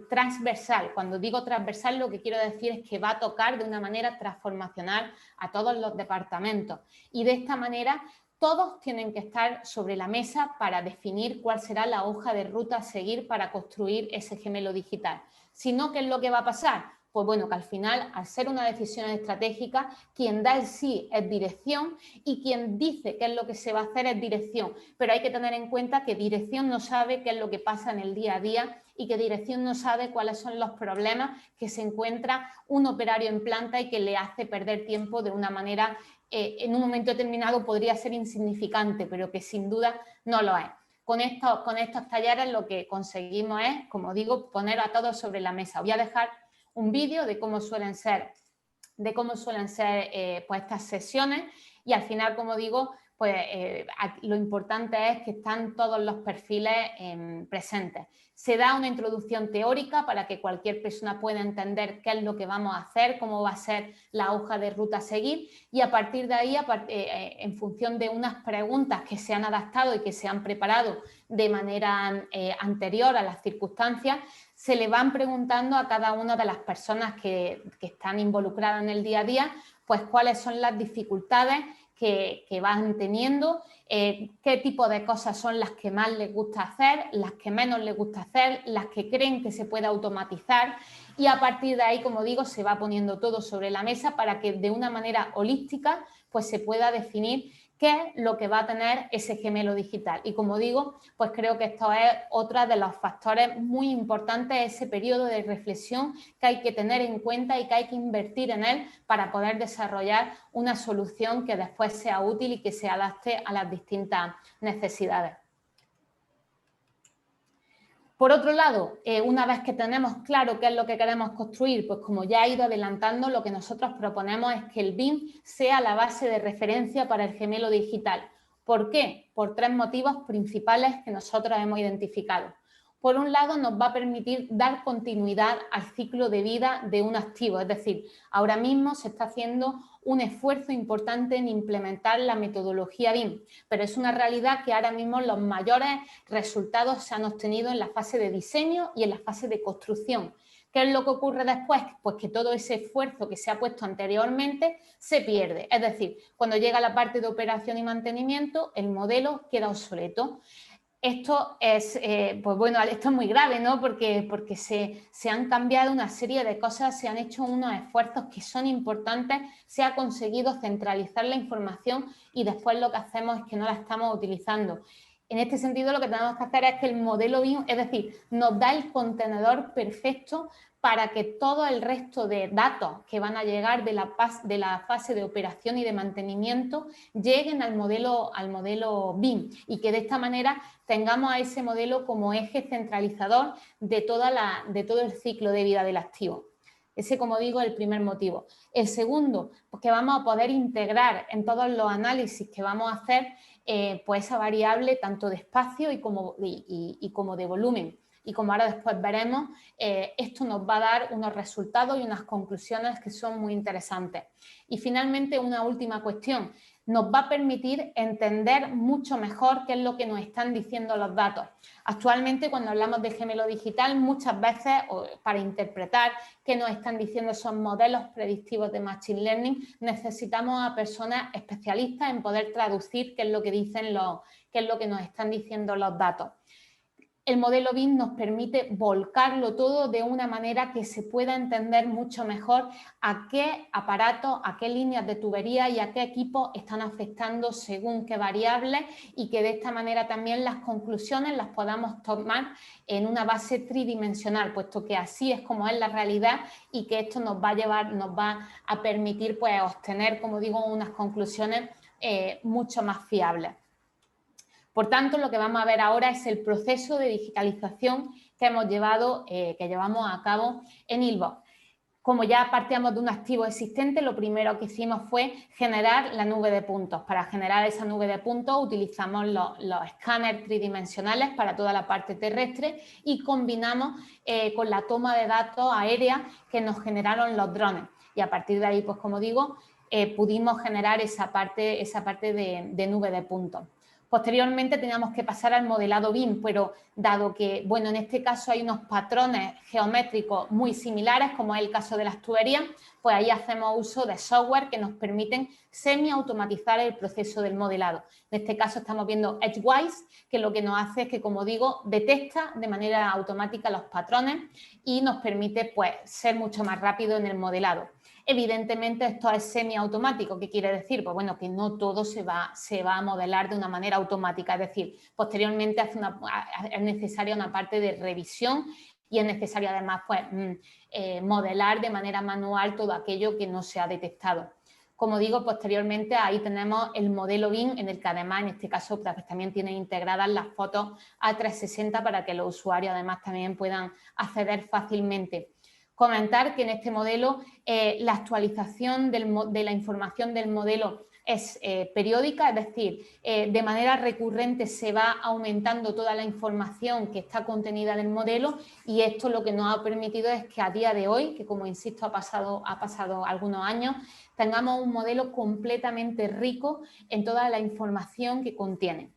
transversal. Cuando digo transversal, lo que quiero decir es que va a tocar de una manera transformacional a todos los departamentos y de esta manera todos tienen que estar sobre la mesa para definir cuál será la hoja de ruta a seguir para construir ese gemelo digital. Si no, ¿qué es lo que va a pasar? Pues bueno, que al final, al ser una decisión estratégica, quien da el sí es dirección y quien dice qué es lo que se va a hacer es dirección. Pero hay que tener en cuenta que dirección no sabe qué es lo que pasa en el día a día y que dirección no sabe cuáles son los problemas que se encuentra un operario en planta y que le hace perder tiempo de una manera, en un momento determinado podría ser insignificante, pero que sin duda no lo es. Con estos talleres lo que conseguimos es, como digo, poner a todos sobre la mesa. Voy a dejar un vídeo de cómo suelen ser pues estas sesiones y al final, como digo, pues lo importante es que están todos los perfiles presentes. Se da una introducción teórica para que cualquier persona pueda entender qué es lo que vamos a hacer, cómo va a ser la hoja de ruta a seguir y a partir de ahí, en función de unas preguntas que se han adaptado y que se han preparado de manera anterior a las circunstancias, se le van preguntando a cada una de las personas que están involucradas en el día a día, pues cuáles son las dificultades que van teniendo, qué tipo de cosas son las que más les gusta hacer, las que menos les gusta hacer, las que creen que se puede automatizar y a partir de ahí, como digo, se va poniendo todo sobre la mesa para que de una manera holística pues se pueda definir qué es lo que va a tener ese gemelo digital. Y como digo, pues creo que esto es otro de los factores muy importantes, ese periodo de reflexión que hay que tener en cuenta y que hay que invertir en él para poder desarrollar una solución que después sea útil y que se adapte a las distintas necesidades. Por otro lado, una vez que tenemos claro qué es lo que queremos construir, pues como ya he ido adelantando, lo que nosotros proponemos es que el BIM sea la base de referencia para el gemelo digital. ¿Por qué? Por 3 motivos principales que nosotros hemos identificado. Por un lado, nos va a permitir dar continuidad al ciclo de vida de un activo, es decir, ahora mismo se está haciendo un esfuerzo importante en implementar la metodología BIM, pero es una realidad que ahora mismo los mayores resultados se han obtenido en la fase de diseño y en la fase de construcción. ¿Qué es lo que ocurre después? Pues que todo ese esfuerzo que se ha puesto anteriormente se pierde. Es decir, cuando llega la parte de operación y mantenimiento, el modelo queda obsoleto. Esto es, pues bueno, esto es muy grave, ¿no? Porque se han cambiado una serie de cosas, se han hecho unos esfuerzos que son importantes, se ha conseguido centralizar la información y después lo que hacemos es que no la estamos utilizando. En este sentido, lo que tenemos que hacer es que el modelo BIM, es decir, nos da el contenedor perfecto para que todo el resto de datos que van a llegar de la fase de operación y de mantenimiento lleguen al modelo BIM y que de esta manera tengamos a ese modelo como eje centralizador de todo el ciclo de vida del activo. Ese, como digo, es el primer motivo. El segundo, pues que vamos a poder integrar en todos los análisis que vamos a hacer pues esa variable tanto de espacio y como de volumen. Y como ahora después veremos, esto nos va a dar unos resultados y unas conclusiones que son muy interesantes. Y finalmente, una última cuestión. Nos va a permitir entender mucho mejor qué es lo que nos están diciendo los datos. Actualmente, cuando hablamos de gemelo digital, muchas veces, para interpretar qué nos están diciendo esos modelos predictivos de Machine Learning, necesitamos a personas especialistas en poder traducir qué es lo que qué es lo que nos están diciendo los datos. El modelo BIM nos permite volcarlo todo de una manera que se pueda entender mucho mejor a qué aparatos, a qué líneas de tubería y a qué equipos están afectando según qué variables y que de esta manera también las conclusiones las podamos tomar en una base tridimensional, puesto que así es como es la realidad y que esto nos va a permitir pues obtener, como digo, unas conclusiones mucho más fiables. Por tanto, lo que vamos a ver ahora es el proceso de digitalización que llevamos a cabo en Ilvox. Como ya partíamos de un activo existente, lo primero que hicimos fue generar la nube de puntos. Para generar esa nube de puntos utilizamos los escáneres tridimensionales para toda la parte terrestre y combinamos con la toma de datos aérea que nos generaron los drones. Y a partir de ahí, pues como digo, pudimos generar esa parte de nube de puntos. Posteriormente teníamos que pasar al modelado BIM, pero dado que, bueno, en este caso hay unos patrones geométricos muy similares, como es el caso de las tuberías, pues ahí hacemos uso de software que nos permiten semi-automatizar el proceso del modelado. En este caso estamos viendo Edgewise, que lo que nos hace es que, como digo, detecta de manera automática los patrones y nos permite, pues, ser mucho más rápido en el modelado. Evidentemente esto es semiautomático. ¿Qué quiere decir? Pues bueno, que no todo se va a modelar de una manera automática, es decir, posteriormente es necesaria una parte de revisión y es necesario además pues, modelar de manera manual todo aquello que no se ha detectado. Como digo, posteriormente ahí tenemos el modelo BIM en el que además en este caso pues, también tiene integradas las fotos a 360 para que los usuarios además también puedan acceder fácilmente. Comentar que en este modelo la actualización de la información del modelo es periódica, es decir, de manera recurrente se va aumentando toda la información que está contenida en el modelo y esto lo que nos ha permitido es que a día de hoy, que como insisto ha pasado algunos años, tengamos un modelo completamente rico en toda la información que contiene.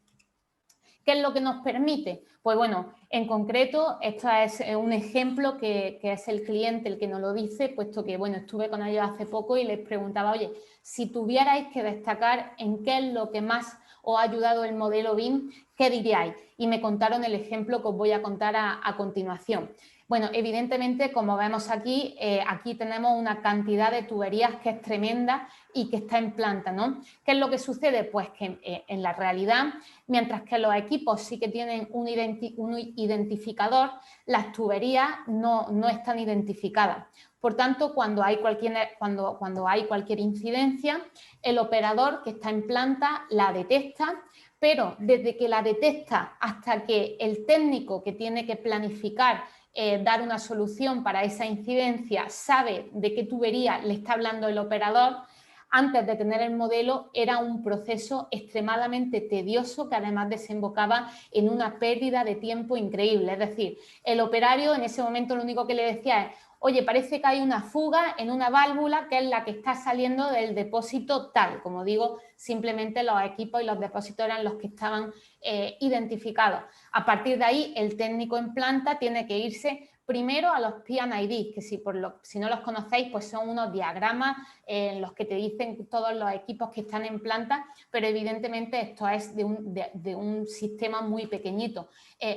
¿Qué es lo que nos permite? Pues bueno, en concreto, esto es un ejemplo que es el cliente el que nos lo dice, puesto que, bueno, estuve con ellos hace poco y les preguntaba, oye, si tuvierais que destacar en qué es lo que más os ha ayudado el modelo BIM, ¿qué diríais? Y me contaron el ejemplo que os voy a contar a continuación. Bueno, evidentemente, como vemos aquí, aquí tenemos una cantidad de tuberías que es tremenda y que está en planta, ¿no? ¿Qué es lo que sucede? Pues que en la realidad, mientras que los equipos sí que tienen un identificador, las tuberías no están identificadas. Por tanto, cuando hay cualquier incidencia, el operador que está en planta la detecta, pero desde que la detecta hasta que el técnico que tiene que planificar dar una solución para esa incidencia sabe de qué tubería le está hablando el operador, antes de tener el modelo era un proceso extremadamente tedioso que además desembocaba en una pérdida de tiempo increíble. Es decir, el operario en ese momento lo único que le decía es: oye, parece que hay una fuga en una válvula que es la que está saliendo del depósito tal. Como digo, simplemente los equipos y los depósitos eran los que estaban identificados. A partir de ahí, el técnico en planta tiene que irse primero a los P&ID, que si no los conocéis, pues son unos diagramas en los que te dicen todos los equipos que están en planta, pero evidentemente esto es de un sistema muy pequeñito.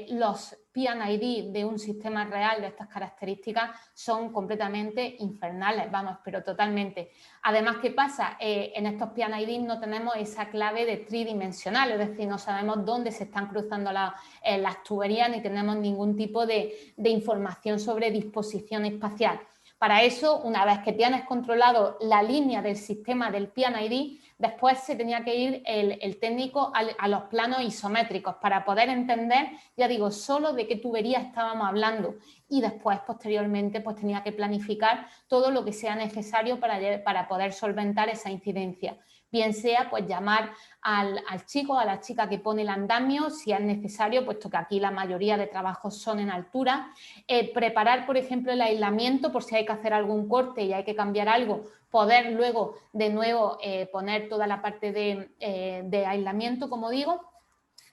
Los P&ID de un sistema real de estas características son completamente infernales, vamos, pero totalmente. Además, ¿qué pasa? En estos P&ID no tenemos esa clave de tridimensional, es decir, no sabemos dónde se están cruzando las tuberías ni tenemos ningún tipo de información sobre disposición espacial. Para eso, una vez que tienes controlado la línea del sistema del P&ID, después se tenía que ir el técnico a los planos isométricos para poder entender, ya digo, solo de qué tubería estábamos hablando, y después, posteriormente, pues tenía que planificar todo lo que sea necesario para poder solventar esa incidencia. Bien sea pues llamar al chico o a la chica que pone el andamio, si es necesario, puesto que aquí la mayoría de trabajos son en altura. Preparar, por ejemplo, el aislamiento por si hay que hacer algún corte y hay que cambiar algo, poder luego de nuevo poner toda la parte de aislamiento, como digo.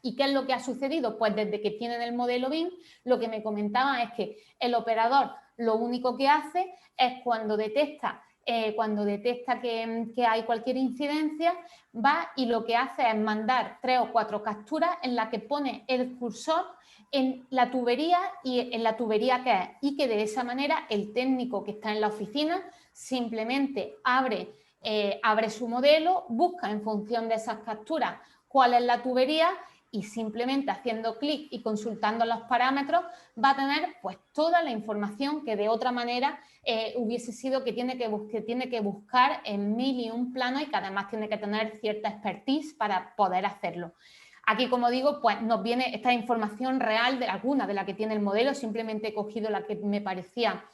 ¿Y qué es lo que ha sucedido? Pues desde que tienen el modelo BIM, lo que me comentaban es que el operador lo único que hace es cuando detecta que hay cualquier incidencia, va y lo que hace es mandar 3 o 4 capturas en las que pone el cursor en la tubería y en la tubería que es, y que de esa manera el técnico que está en la oficina simplemente abre su modelo, busca en función de esas capturas cuál es la tubería y simplemente haciendo clic y consultando los parámetros va a tener pues toda la información que de otra manera hubiese sido que tiene que buscar en 1001 planos y que además tiene que tener cierta expertise para poder hacerlo. Aquí, como digo, pues nos viene esta información real de alguna de la que tiene el modelo, simplemente he cogido la que me parecía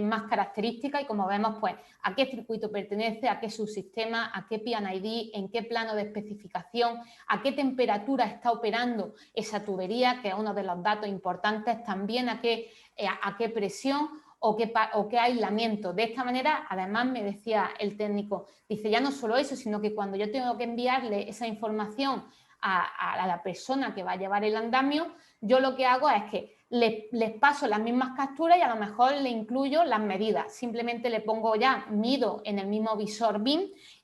más característica y como vemos, pues a qué circuito pertenece, a qué subsistema, a qué P&ID, en qué plano de especificación, a qué temperatura está operando esa tubería, que es uno de los datos importantes, también a qué presión o qué aislamiento. De esta manera, además me decía el técnico, dice, ya no solo eso, sino que cuando yo tengo que enviarle esa información a la persona que va a llevar el andamio, yo lo que hago es que les paso las mismas capturas y a lo mejor le incluyo las medidas. Simplemente le pongo ya, mido en el mismo visor BIM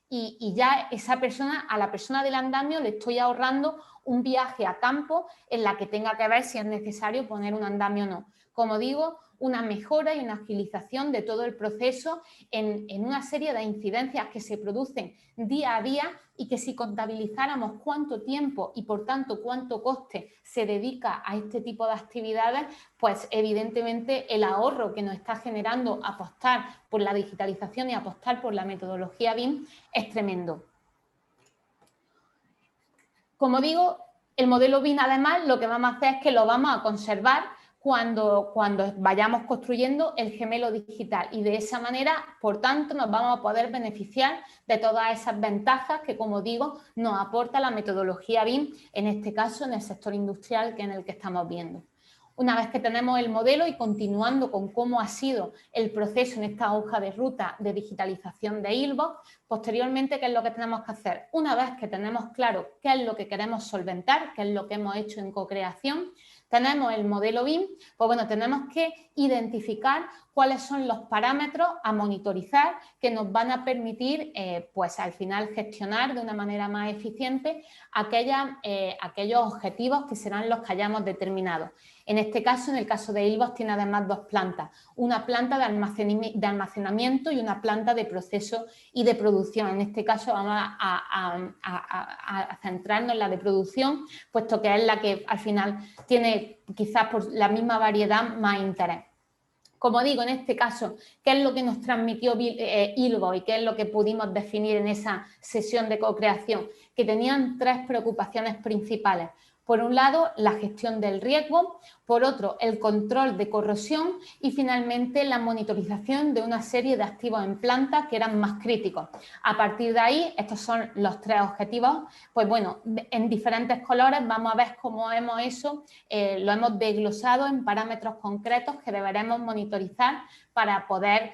y ya a la persona del andamio le estoy ahorrando un viaje a campo en la que tenga que ver si es necesario poner un andamio o no. Como digo, una mejora y una agilización de todo el proceso en una serie de incidencias que se producen día a día y que si contabilizáramos cuánto tiempo y por tanto cuánto coste se dedica a este tipo de actividades, pues evidentemente el ahorro que nos está generando apostar por la digitalización y apostar por la metodología BIM es tremendo. Como digo, el modelo BIM además lo que vamos a hacer es que lo vamos a conservar cuando vayamos construyendo el gemelo digital y de esa manera, por tanto, nos vamos a poder beneficiar de todas esas ventajas que, como digo, nos aporta la metodología BIM, en este caso en el sector industrial que en el que estamos viendo. Una vez que tenemos el modelo y continuando con cómo ha sido el proceso en esta hoja de ruta de digitalización de Ilvox, posteriormente, ¿qué es lo que tenemos que hacer? Una vez que tenemos claro qué es lo que queremos solventar, qué es lo que hemos hecho en co-creación, tenemos el modelo BIM, pues bueno, tenemos que identificar cuáles son los parámetros a monitorizar que nos van a permitir, pues al final, gestionar de una manera más eficiente aquellos objetivos que serán los que hayamos determinado. En este caso, en el caso de Ilvox, tiene además 2 plantas, una planta de almacenamiento y una planta de proceso y de producción. En este caso vamos a centrarnos en la de producción, puesto que es la que al final tiene quizás por la misma variedad más interés. Como digo, en este caso, ¿qué es lo que nos transmitió Ilvox y qué es lo que pudimos definir en esa sesión de co-creación? Que tenían 3 preocupaciones principales. Por un lado, la gestión del riesgo, por otro, el control de corrosión y finalmente la monitorización de una serie de activos en planta que eran más críticos. A partir de ahí, estos son los 3 objetivos. Pues bueno, en diferentes colores vamos a ver cómo hemos eso, lo hemos desglosado en parámetros concretos que deberemos monitorizar para poder,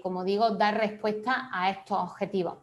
como digo, dar respuesta a estos objetivos.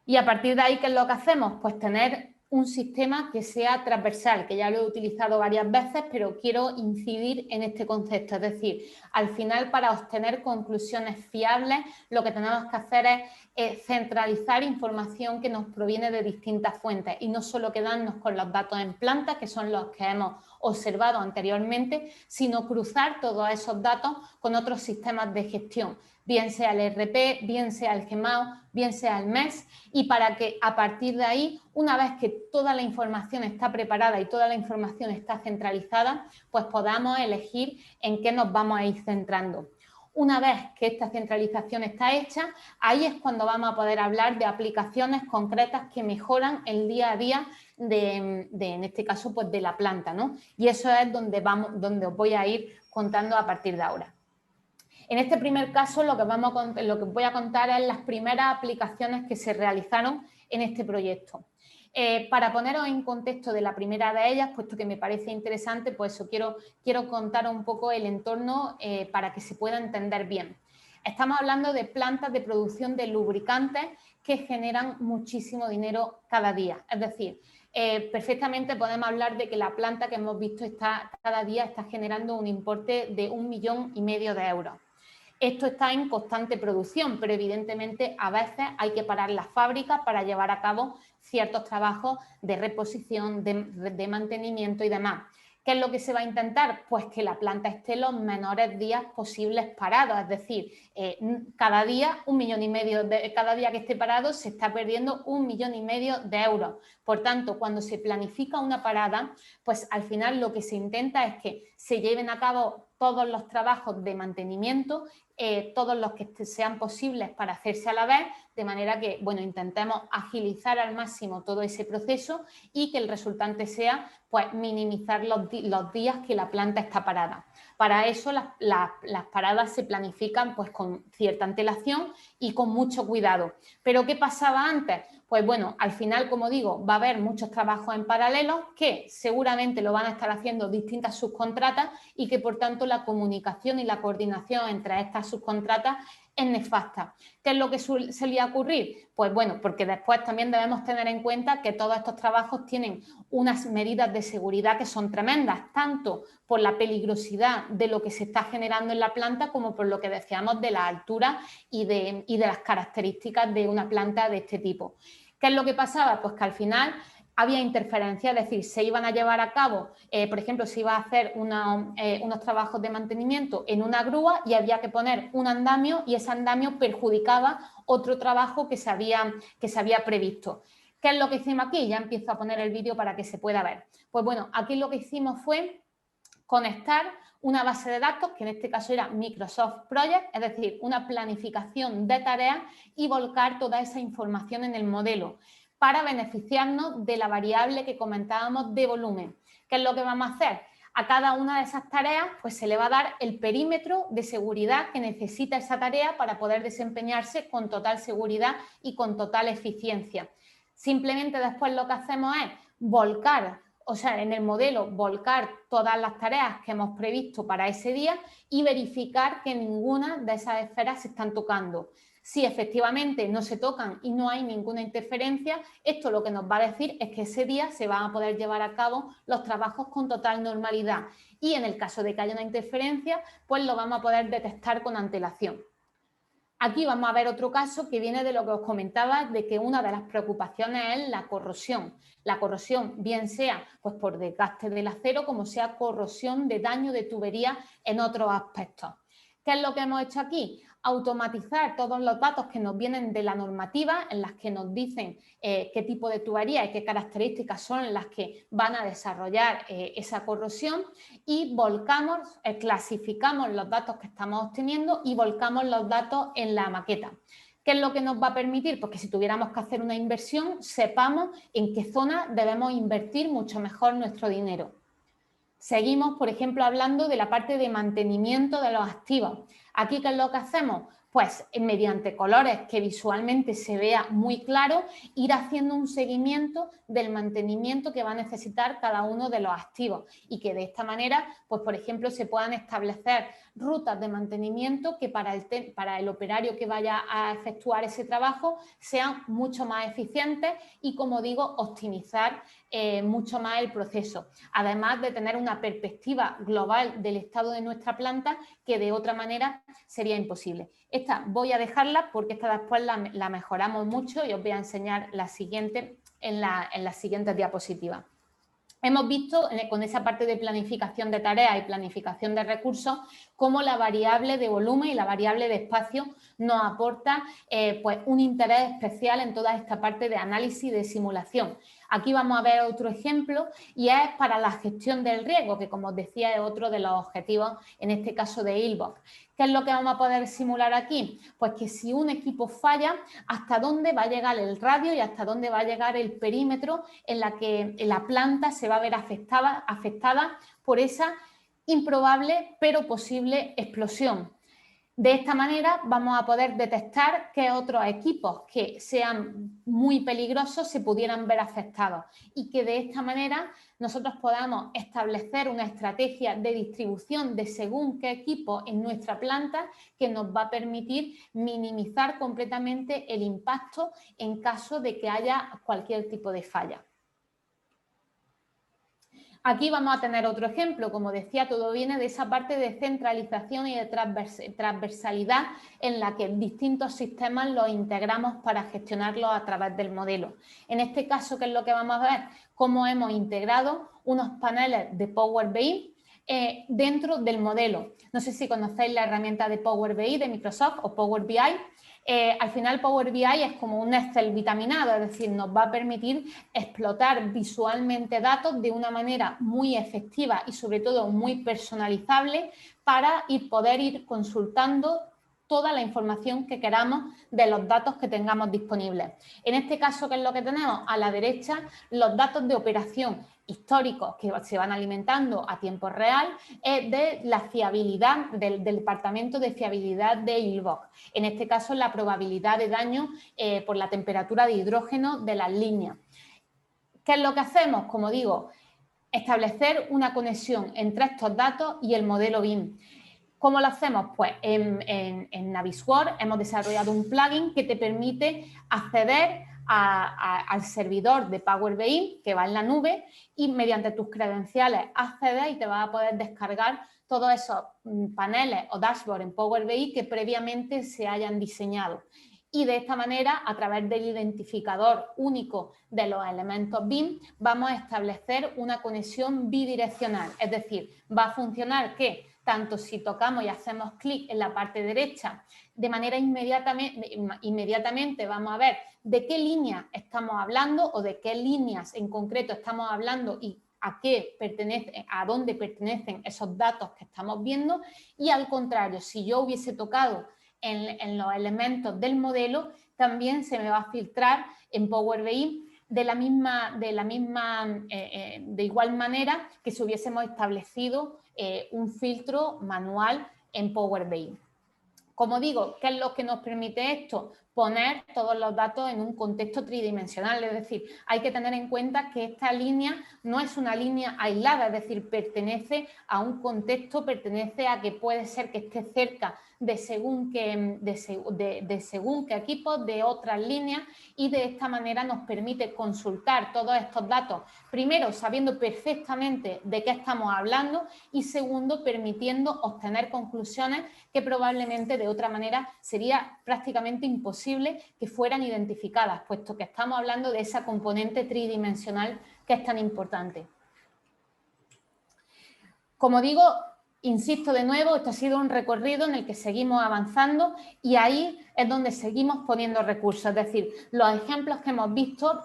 Y a partir de ahí, ¿qué es lo que hacemos? Pues tener un sistema que sea transversal, que ya lo he utilizado varias veces, pero quiero incidir en este concepto. Es decir, al final, para obtener conclusiones fiables, lo que tenemos que hacer es centralizar información que nos proviene de distintas fuentes y no solo quedarnos con los datos en planta, que son los que hemos observado anteriormente, sino cruzar todos esos datos con otros sistemas de gestión, bien sea el ERP, bien sea el GEMAO, bien sea el MES, y para que a partir de ahí, una vez que toda la información está preparada y toda la información está centralizada, pues podamos elegir en qué nos vamos a ir centrando. Una vez que esta centralización está hecha, ahí es cuando vamos a poder hablar de aplicaciones concretas que mejoran el día a día en este caso, pues de la planta, ¿no? Y eso es donde os voy a ir contando a partir de ahora. En este primer caso, lo que voy a contar es las primeras aplicaciones que se realizaron en este proyecto. Para poneros en contexto de la primera de ellas, puesto que me parece interesante, pues eso, quiero contar un poco el entorno para que se pueda entender bien. Estamos hablando de plantas de producción de lubricantes que generan muchísimo dinero cada día. Es decir, perfectamente podemos hablar de que la planta que hemos visto cada día está generando un importe de 1,5 millones de euros. Esto está en constante producción, pero evidentemente a veces hay que parar las fábricas para llevar a cabo ciertos trabajos de reposición, de mantenimiento y demás. ¿Qué es lo que se va a intentar? Pues que la planta esté los menores días posibles parados, es decir, cada día 1,5 millones cada día que esté parado se está perdiendo 1,5 millones de euros. Por tanto, cuando se planifica una parada, pues al final lo que se intenta es que se lleven a cabo todos los trabajos de mantenimiento, todos los que sean posibles para hacerse a la vez, de manera que, bueno, intentemos agilizar al máximo todo ese proceso y que el resultante sea, pues, minimizar los días que la planta está parada. Para eso las paradas se planifican, pues, con cierta antelación y con mucho cuidado. ¿Pero qué pasaba antes? Pues bueno, al final, como digo, va a haber muchos trabajos en paralelo que seguramente lo van a estar haciendo distintas subcontratas y que, por tanto, la comunicación y la coordinación entre estas subcontratas es nefasta. ¿Qué es lo que solía ocurrir? Pues bueno, porque después también debemos tener en cuenta que todos estos trabajos tienen unas medidas de seguridad que son tremendas, tanto por la peligrosidad de lo que se está generando en la planta como por lo que decíamos de la altura y de las características de una planta de este tipo. ¿Qué es lo que pasaba? Pues que al final había interferencia, es decir, se iban a llevar a cabo, por ejemplo, se iba a hacer unos trabajos de mantenimiento en una grúa y había que poner un andamio y ese andamio perjudicaba otro trabajo que se había previsto. ¿Qué es lo que hicimos aquí? Ya empiezo a poner el vídeo para que se pueda ver. Pues bueno, aquí lo que hicimos fue conectar una base de datos, que en este caso era Microsoft Project, es decir, una planificación de tareas y volcar toda esa información en el modelo para beneficiarnos de la variable que comentábamos de volumen. ¿Qué es lo que vamos a hacer? A cada una de esas tareas pues se le va a dar el perímetro de seguridad que necesita esa tarea para poder desempeñarse con total seguridad y con total eficiencia. Simplemente después lo que hacemos es volcar, o sea, en el modelo volcar todas las tareas que hemos previsto para ese día y verificar que ninguna de esas esferas se están tocando. Si efectivamente no se tocan y no hay ninguna interferencia, esto lo que nos va a decir es que ese día se van a poder llevar a cabo los trabajos con total normalidad. Y en el caso de que haya una interferencia, pues lo vamos a poder detectar con antelación. Aquí vamos a ver otro caso que viene de lo que os comentaba, de que una de las preocupaciones es la corrosión. La corrosión, bien sea pues por desgaste del acero, como sea corrosión de daño de tubería en otros aspectos. ¿Qué es lo que hemos hecho aquí? Automatizar todos los datos que nos vienen de la normativa, en las que nos dicen qué tipo de tubería y qué características son las que van a desarrollar esa corrosión, y volcamos, clasificamos los datos que estamos obteniendo y volcamos los datos en la maqueta. ¿Qué es lo que nos va a permitir? Pues que si tuviéramos que hacer una inversión, sepamos en qué zona debemos invertir mucho mejor nuestro dinero. Seguimos, por ejemplo, hablando de la parte de mantenimiento de los activos. Aquí, ¿qué es lo que hacemos? Pues mediante colores que visualmente se vea muy claro, ir haciendo un seguimiento del mantenimiento que va a necesitar cada uno de los activos y que de esta manera, pues por ejemplo, se puedan establecer rutas de mantenimiento que para el operario que vaya a efectuar ese trabajo sean mucho más eficientes y, como digo, optimizar mucho más el proceso, además de tener una perspectiva global del estado de nuestra planta que de otra manera sería imposible. Esta voy a dejarla porque esta después la mejoramos mucho y os voy a enseñar la siguiente en las siguientes diapositivas. Hemos visto con esa parte de planificación de tareas y planificación de recursos cómo la variable de volumen y la variable de espacio nos aporta pues un interés especial en toda esta parte de análisis y de simulación. Aquí vamos a ver otro ejemplo y es para la gestión del riesgo, que como os decía es otro de los objetivos, en este caso de ILBOC. ¿Qué es lo que vamos a poder simular aquí? Pues que si un equipo falla, hasta dónde va a llegar el radio y hasta dónde va a llegar el perímetro en la que la planta se va a ver afectada por esa improbable pero posible explosión. De esta manera vamos a poder detectar que otros equipos que sean muy peligrosos se pudieran ver afectados y que de esta manera nosotros podamos establecer una estrategia de distribución de según qué equipo en nuestra planta que nos va a permitir minimizar completamente el impacto en caso de que haya cualquier tipo de falla. Aquí vamos a tener otro ejemplo, como decía, todo viene de esa parte de centralización y de transversalidad en la que distintos sistemas los integramos para gestionarlos a través del modelo. En este caso, ¿qué es lo que vamos a ver? Cómo hemos integrado unos paneles de Power BI dentro del modelo. No sé si conocéis la herramienta de Power BI de Microsoft o Power BI. Al final Power BI es como un Excel vitaminado, es decir, nos va a permitir explotar visualmente datos de una manera muy efectiva y sobre todo muy personalizable para poder ir consultando toda la información que queramos de los datos que tengamos disponibles. En este caso, ¿qué es lo que tenemos? A la derecha, los datos de operación históricos que se van alimentando a tiempo real de la fiabilidad del departamento de fiabilidad de ILBOC. En este caso, la probabilidad de daño por la temperatura de hidrógeno de las líneas. ¿Qué es lo que hacemos? Como digo, establecer una conexión entre estos datos y el modelo BIM. ¿Cómo lo hacemos? Pues en Navisworks hemos desarrollado un plugin que te permite acceder al servidor de Power BI que va en la nube y mediante tus credenciales accedes y te vas a poder descargar todos esos paneles o dashboards en Power BI que previamente se hayan diseñado. Y de esta manera, a través del identificador único de los elementos BIM, vamos a establecer una conexión bidireccional. Es decir, va a funcionar que tanto si tocamos y hacemos clic en la parte derecha, de manera inmediatamente vamos a ver de qué línea estamos hablando o de qué líneas en concreto estamos hablando y a dónde pertenecen esos datos que estamos viendo. Y al contrario, si yo hubiese tocado en los elementos del modelo, también se me va a filtrar en Power BI de igual manera que si hubiésemos establecido un filtro manual en Power BI. Como digo, ¿qué es lo que nos permite esto? Poner todos los datos en un contexto tridimensional, es decir, hay que tener en cuenta que esta línea no es una línea aislada, es decir, pertenece a un contexto, pertenece a que puede ser que esté cerca de según qué equipos, de otras líneas, y de esta manera nos permite consultar todos estos datos, primero sabiendo perfectamente de qué estamos hablando y segundo permitiendo obtener conclusiones que probablemente de otra manera sería prácticamente imposible que fueran identificadas, puesto que estamos hablando de esa componente tridimensional que es tan importante. Como digo, insisto de nuevo, esto ha sido un recorrido en el que seguimos avanzando y ahí es donde seguimos poniendo recursos. Es decir, los ejemplos que hemos visto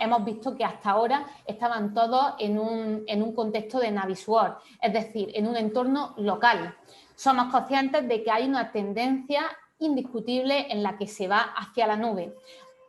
que hasta ahora estaban todos en un contexto de Navisworks, es decir, en un entorno local. Somos conscientes de que hay una tendencia indiscutible en la que se va hacia la nube.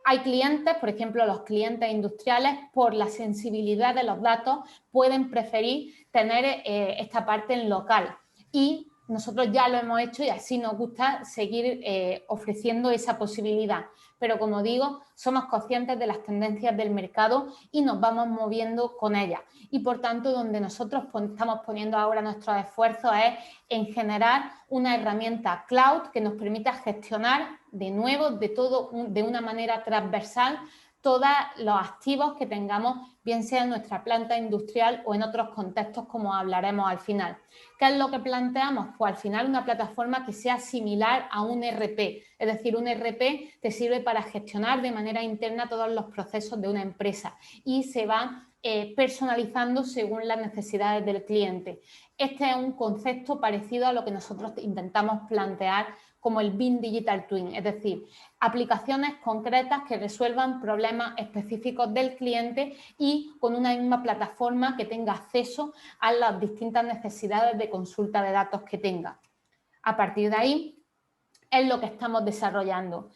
Hay clientes, por ejemplo, los clientes industriales, por la sensibilidad de los datos, pueden preferir tener esta parte en local. Y nosotros ya lo hemos hecho y así nos gusta seguir ofreciendo esa posibilidad. Pero como digo, somos conscientes de las tendencias del mercado y nos vamos moviendo con ellas. Y por tanto, donde nosotros estamos poniendo ahora nuestros esfuerzos es en generar una herramienta cloud que nos permita gestionar de nuevo, de una manera transversal, todos los activos que tengamos, bien sea en nuestra planta industrial o en otros contextos, como hablaremos al final. ¿Qué es lo que planteamos? Pues al final una plataforma que sea similar a un ERP, es decir, un ERP te sirve para gestionar de manera interna todos los procesos de una empresa y se van personalizando según las necesidades del cliente. Este es un concepto parecido a lo que nosotros intentamos plantear como el BIM Digital Twin, es decir, aplicaciones concretas que resuelvan problemas específicos del cliente y con una misma plataforma que tenga acceso a las distintas necesidades de consulta de datos que tenga. A partir de ahí es lo que estamos desarrollando.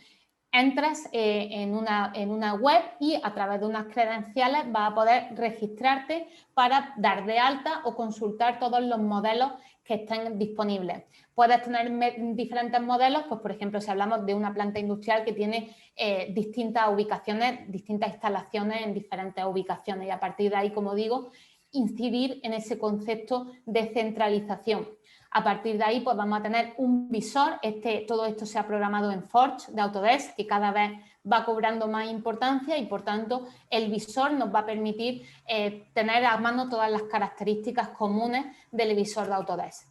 Entras en una web y a través de unas credenciales vas a poder registrarte para dar de alta o consultar todos los modelos que estén disponibles. Puedes tener diferentes modelos, pues por ejemplo, si hablamos de una planta industrial que tiene distintas ubicaciones, distintas instalaciones en diferentes ubicaciones y a partir de ahí, como digo, incidir en ese concepto de centralización. A partir de ahí, pues vamos a tener un visor. Todo esto se ha programado en Forge de Autodesk, que cada vez va cobrando más importancia y, por tanto, el visor nos va a permitir tener a mano todas las características comunes del visor de Autodesk.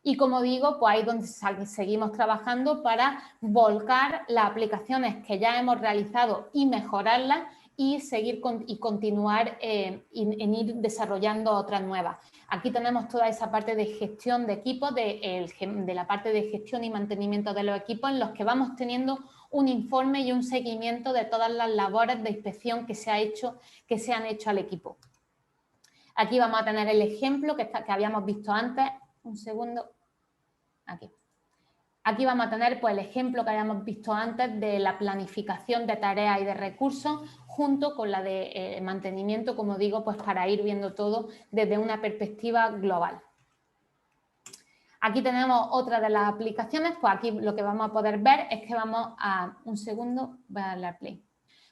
Y como digo, pues ahí es donde seguimos trabajando para volcar las aplicaciones que ya hemos realizado y mejorarlas y seguir y continuar en ir desarrollando otras nuevas. Aquí tenemos toda esa parte de gestión de equipos, de la parte de gestión y mantenimiento de los equipos, en los que vamos teniendo un informe y un seguimiento de todas las labores de inspección que se han hecho al equipo. Aquí vamos a tener el ejemplo que habíamos visto antes. Un segundo. Aquí. Aquí vamos a tener pues, el ejemplo que habíamos visto antes de la planificación de tareas y de recursos junto con la de mantenimiento, como digo, pues para ir viendo todo desde una perspectiva global. Aquí tenemos otra de las aplicaciones, pues aquí lo que vamos a poder ver es que vamos a... Un segundo, voy a darle a play.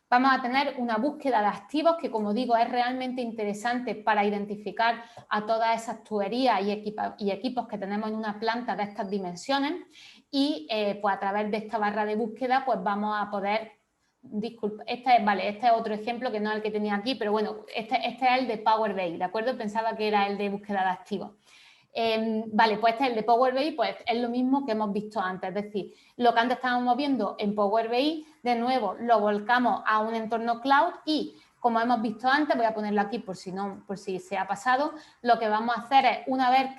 Vamos a tener una búsqueda de activos que, como digo, es realmente interesante para identificar a todas esas tuberías y equipos que tenemos en una planta de estas dimensiones y pues a través de esta barra de búsqueda pues vamos a poder... Disculpa, este es otro ejemplo que no es el que tenía aquí, pero bueno, este es el de Power BI, ¿de acuerdo? Pensaba que era el de búsqueda de activos. Pues este es el de Power BI, pues es lo mismo que hemos visto antes, es decir, lo que antes estábamos viendo en Power BI, de nuevo lo volcamos a un entorno cloud y, como hemos visto antes, voy a ponerlo aquí por si se ha pasado, lo que vamos a hacer es, una vez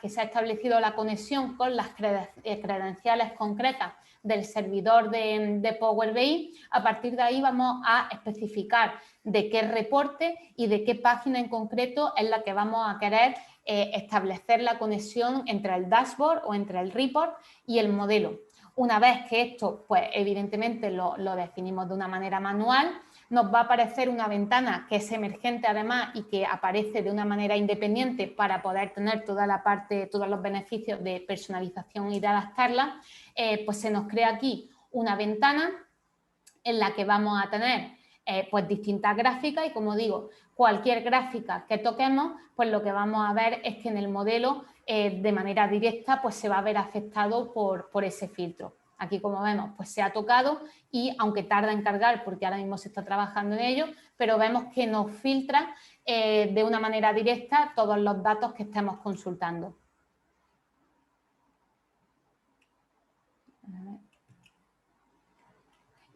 que se ha establecido la conexión con las credenciales concretas del servidor de Power BI, a partir de ahí vamos a especificar de qué reporte y de qué página en concreto es la que vamos a querer establecer la conexión entre el dashboard o entre el report y el modelo. Una vez que esto, pues evidentemente lo definimos de una manera manual, nos va a aparecer una ventana que es emergente además y que aparece de una manera independiente para poder tener toda la parte, todos los beneficios de personalización y de adaptarla. Pues se nos crea aquí una ventana en la que vamos a tener pues distintas gráficas y, como digo, cualquier gráfica que toquemos, pues lo que vamos a ver es que en el modelo de manera directa pues se va a ver afectado por ese filtro. Aquí, como vemos, pues se ha tocado y aunque tarda en cargar porque ahora mismo se está trabajando en ello, pero vemos que nos filtra de una manera directa todos los datos que estemos consultando.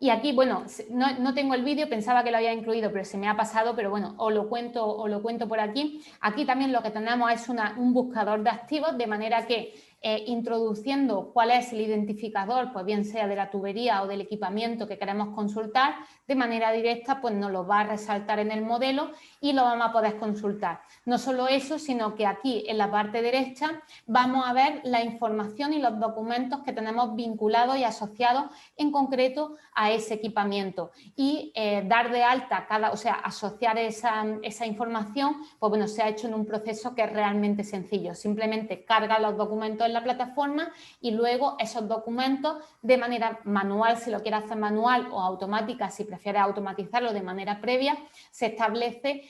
Y aquí, bueno, no tengo el vídeo, pensaba que lo había incluido, pero se me ha pasado, pero bueno, os lo cuento por aquí. Aquí también lo que tenemos es un buscador de activos, de manera que introduciendo cuál es el identificador, pues bien sea de la tubería o del equipamiento que queremos consultar, de manera directa pues nos lo va a resaltar en el modelo y lo vamos a poder consultar. No solo eso, sino que aquí en la parte derecha vamos a ver la información y los documentos que tenemos vinculados y asociados en concreto a ese equipamiento y dar de alta o sea, asociar esa información, pues bueno, se ha hecho en un proceso que es realmente sencillo. Simplemente carga los documentos en la plataforma y luego esos documentos de manera manual, si lo quiere hacer manual, o automática, si prefiere automatizarlo de manera previa, se establece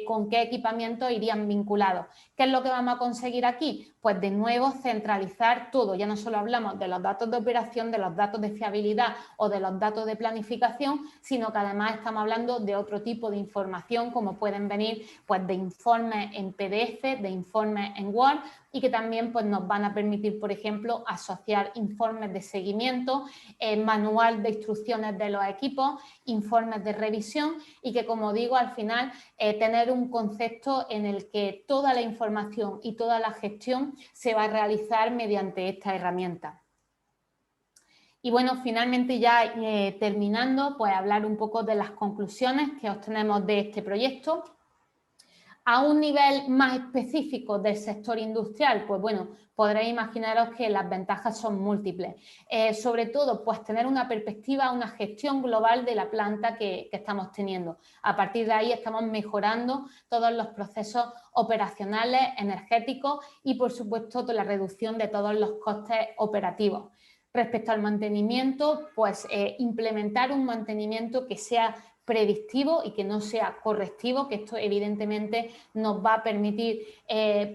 con qué equipamientos irían vinculados. ¿Qué es lo que vamos a conseguir aquí? Pues de nuevo centralizar todo. Ya no solo hablamos de los datos de operación, de los datos de fiabilidad o de los datos de planificación, sino que además estamos hablando de otro tipo de información, como pueden venir pues, de informes en PDF, de informes en Word, y que también pues, nos van a permitir, por ejemplo, asociar informes de seguimiento, manual de instrucciones de los equipos, informes de revisión, y que, como digo, al final tener un concepto en el que toda la información y toda la gestión se va a realizar mediante esta herramienta. Y bueno, finalmente ya terminando, pues hablar un poco de las conclusiones que obtenemos de este proyecto. A un nivel más específico del sector industrial, pues bueno, podréis imaginaros que las ventajas son múltiples. Sobre todo, pues tener una perspectiva, una gestión global de la planta que estamos teniendo. A partir de ahí estamos mejorando todos los procesos operacionales, energéticos y, por supuesto, la reducción de todos los costes operativos. Respecto al mantenimiento, pues implementar un mantenimiento que sea predictivo y que no sea correctivo, que esto evidentemente nos va a permitir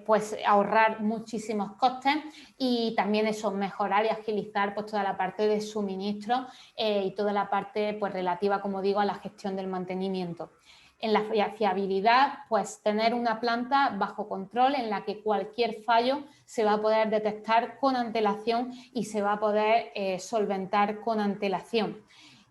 pues ahorrar muchísimos costes y también eso, mejorar y agilizar pues toda la parte de suministro y toda la parte pues relativa, como digo, a la gestión del mantenimiento. En la fiabilidad, pues tener una planta bajo control en la que cualquier fallo se va a poder detectar con antelación y se va a poder solventar con antelación.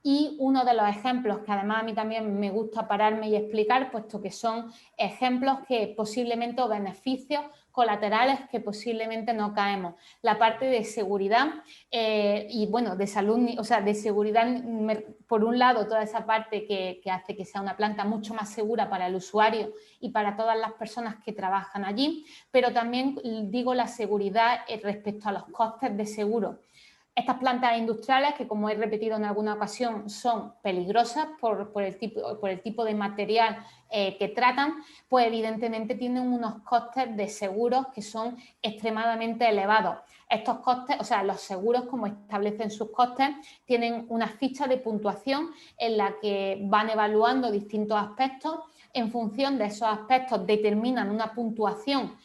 Y uno de los ejemplos que además a mí también me gusta pararme y explicar, puesto que son ejemplos que posiblemente o beneficios colaterales que posiblemente no caemos. La parte de seguridad y bueno, de salud, o sea, de seguridad, por un lado, toda esa parte que hace que sea una planta mucho más segura para el usuario y para todas las personas que trabajan allí, pero también digo la seguridad respecto a los costes de seguro. Estas plantas industriales, que como he repetido en alguna ocasión, son peligrosas por el tipo de material que tratan, pues evidentemente tienen unos costes de seguros que son extremadamente elevados. Estos costes, o sea, los seguros, como establecen sus costes, tienen una ficha de puntuación en la que van evaluando distintos aspectos. En función de esos aspectos determinan una puntuación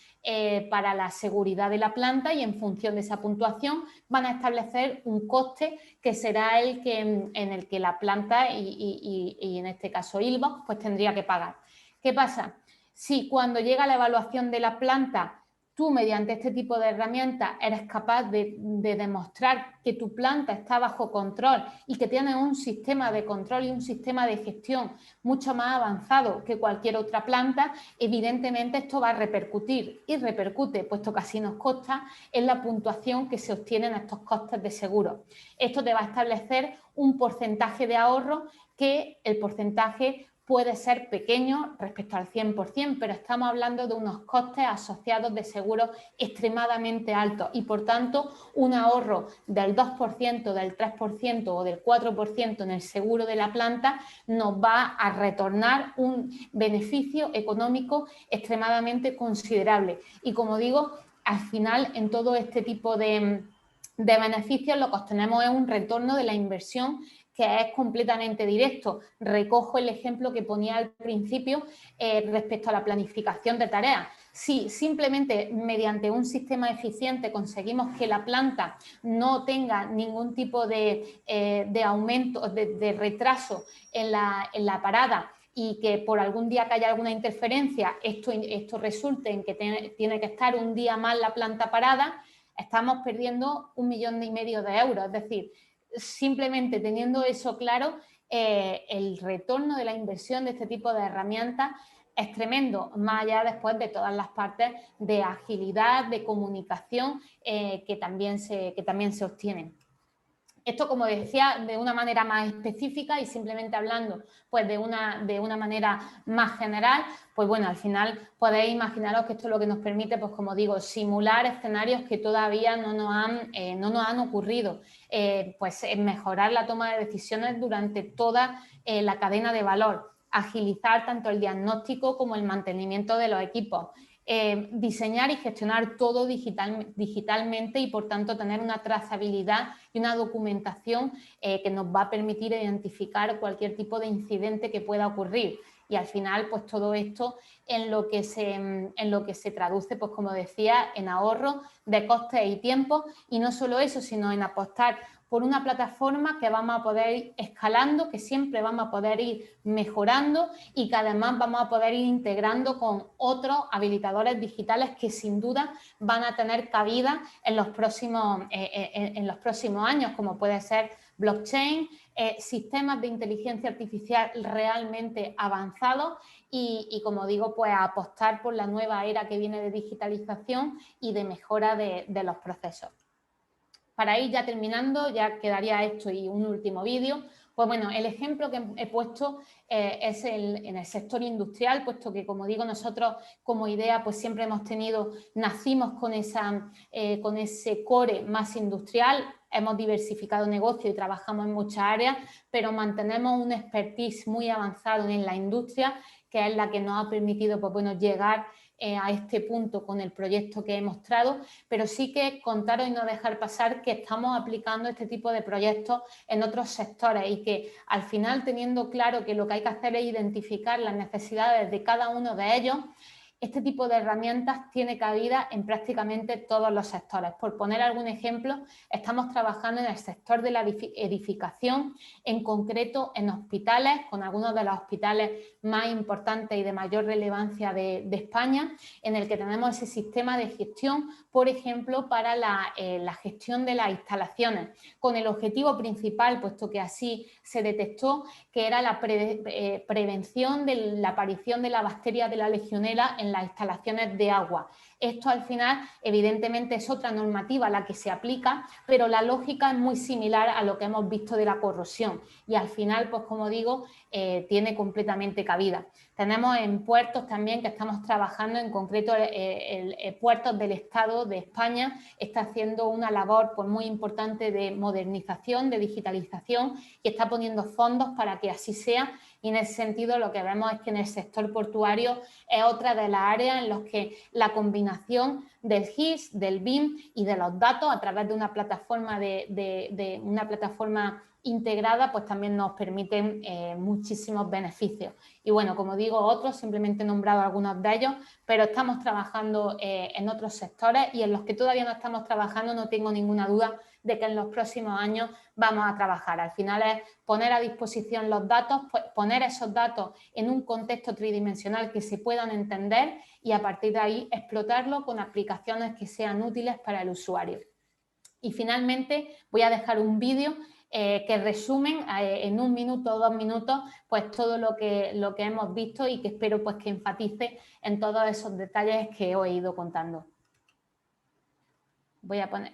para la seguridad de la planta y en función de esa puntuación van a establecer un coste que será en el que la planta y en este caso Ilva pues tendría que pagar. ¿Qué pasa? Si cuando llega la evaluación de la planta tú mediante este tipo de herramientas eres capaz de demostrar que tu planta está bajo control y que tiene un sistema de control y un sistema de gestión mucho más avanzado que cualquier otra planta, evidentemente esto va a repercutir y repercute, puesto que así nos consta, en la puntuación que se obtiene en estos costes de seguro. Esto te va a establecer un porcentaje de ahorro que el porcentaje puede ser pequeño respecto al 100%, pero estamos hablando de unos costes asociados de seguros extremadamente altos y, por tanto, un ahorro del 2%, del 3% o del 4% en el seguro de la planta nos va a retornar un beneficio económico extremadamente considerable. Y, como digo, al final, en todo este tipo de beneficios, lo que obtenemos es un retorno de la inversión que es completamente directo. Recojo el ejemplo que ponía al principio respecto a la planificación de tareas. Si simplemente mediante un sistema eficiente conseguimos que la planta no tenga ningún tipo de aumento, de retraso en la parada, y que por algún día que haya alguna interferencia, esto resulte en que tiene que estar un día más la planta parada, estamos perdiendo 1,5 millones de euros. Es decir, simplemente teniendo eso claro, el retorno de la inversión de este tipo de herramientas es tremendo, más allá después de todas las partes de agilidad, de comunicación que también se obtienen. Esto, como decía, de una manera más específica y simplemente hablando pues de una manera más general, pues bueno, al final podéis imaginaros que esto es lo que nos permite, pues como digo, simular escenarios que todavía no nos han ocurrido, pues mejorar la toma de decisiones durante toda la cadena de valor, agilizar tanto el diagnóstico como el mantenimiento de los equipos. Diseñar y gestionar todo digitalmente y por tanto tener una trazabilidad y una documentación que nos va a permitir identificar cualquier tipo de incidente que pueda ocurrir. Y al final, pues todo esto en lo que se traduce, pues como decía, en ahorro de costes y tiempo, y no solo eso, sino en apostar por una plataforma que vamos a poder ir escalando, que siempre vamos a poder ir mejorando y que además vamos a poder ir integrando con otros habilitadores digitales que sin duda van a tener cabida en los próximos años, como puede ser blockchain, sistemas de inteligencia artificial realmente avanzados y como digo, pues a apostar por la nueva era que viene de digitalización y de mejora de los procesos. Para ir ya terminando, ya quedaría esto y un último vídeo. Pues bueno, el ejemplo que he puesto es en el sector industrial, puesto que, como digo, nosotros como idea pues siempre nacimos con ese core más industrial, hemos diversificado negocio y trabajamos en muchas áreas, pero mantenemos un expertise muy avanzado en la industria, que es la que nos ha permitido pues, bueno, llegar a este punto con el proyecto que he mostrado, pero sí que contaros y no dejar pasar que estamos aplicando este tipo de proyectos en otros sectores y que al final, teniendo claro que lo que hay que hacer es identificar las necesidades de cada uno de ellos, este tipo de herramientas tiene cabida en prácticamente todos los sectores. Por poner algún ejemplo, estamos trabajando en el sector de la edificación, en concreto en hospitales, con algunos de los hospitales más importantes y de mayor relevancia de España, en el que tenemos ese sistema de gestión, por ejemplo, para la gestión de las instalaciones, con el objetivo principal, puesto que así se detectó, que era la prevención de la aparición de la bacteria de la legionela en las instalaciones de agua. Esto al final evidentemente es otra normativa a la que se aplica, pero la lógica es muy similar a lo que hemos visto de la corrosión y al final, pues como digo, tiene completamente cabida. Tenemos en puertos también que estamos trabajando, en concreto puertos del Estado de España está haciendo una labor pues, muy importante de modernización, de digitalización y está poniendo fondos para que así sea. Y en ese sentido lo que vemos es que en el sector portuario es otra de las áreas en las que la combinación del GIS, del BIM y de los datos a través de una plataforma integrada, pues también nos permiten muchísimos beneficios. Y bueno, como digo, otros, simplemente he nombrado algunos de ellos, pero estamos trabajando en otros sectores y en los que todavía no estamos trabajando no tengo ninguna duda de que en los próximos años vamos a trabajar. Al final es poner a disposición los datos, poner esos datos en un contexto tridimensional que se puedan entender y a partir de ahí explotarlo con aplicaciones que sean útiles para el usuario. Y finalmente voy a dejar un vídeo que resumen en 1 minuto o 2 minutos pues todo lo que hemos visto y que espero pues que enfatice en todos esos detalles que os he ido contando. Voy a poner...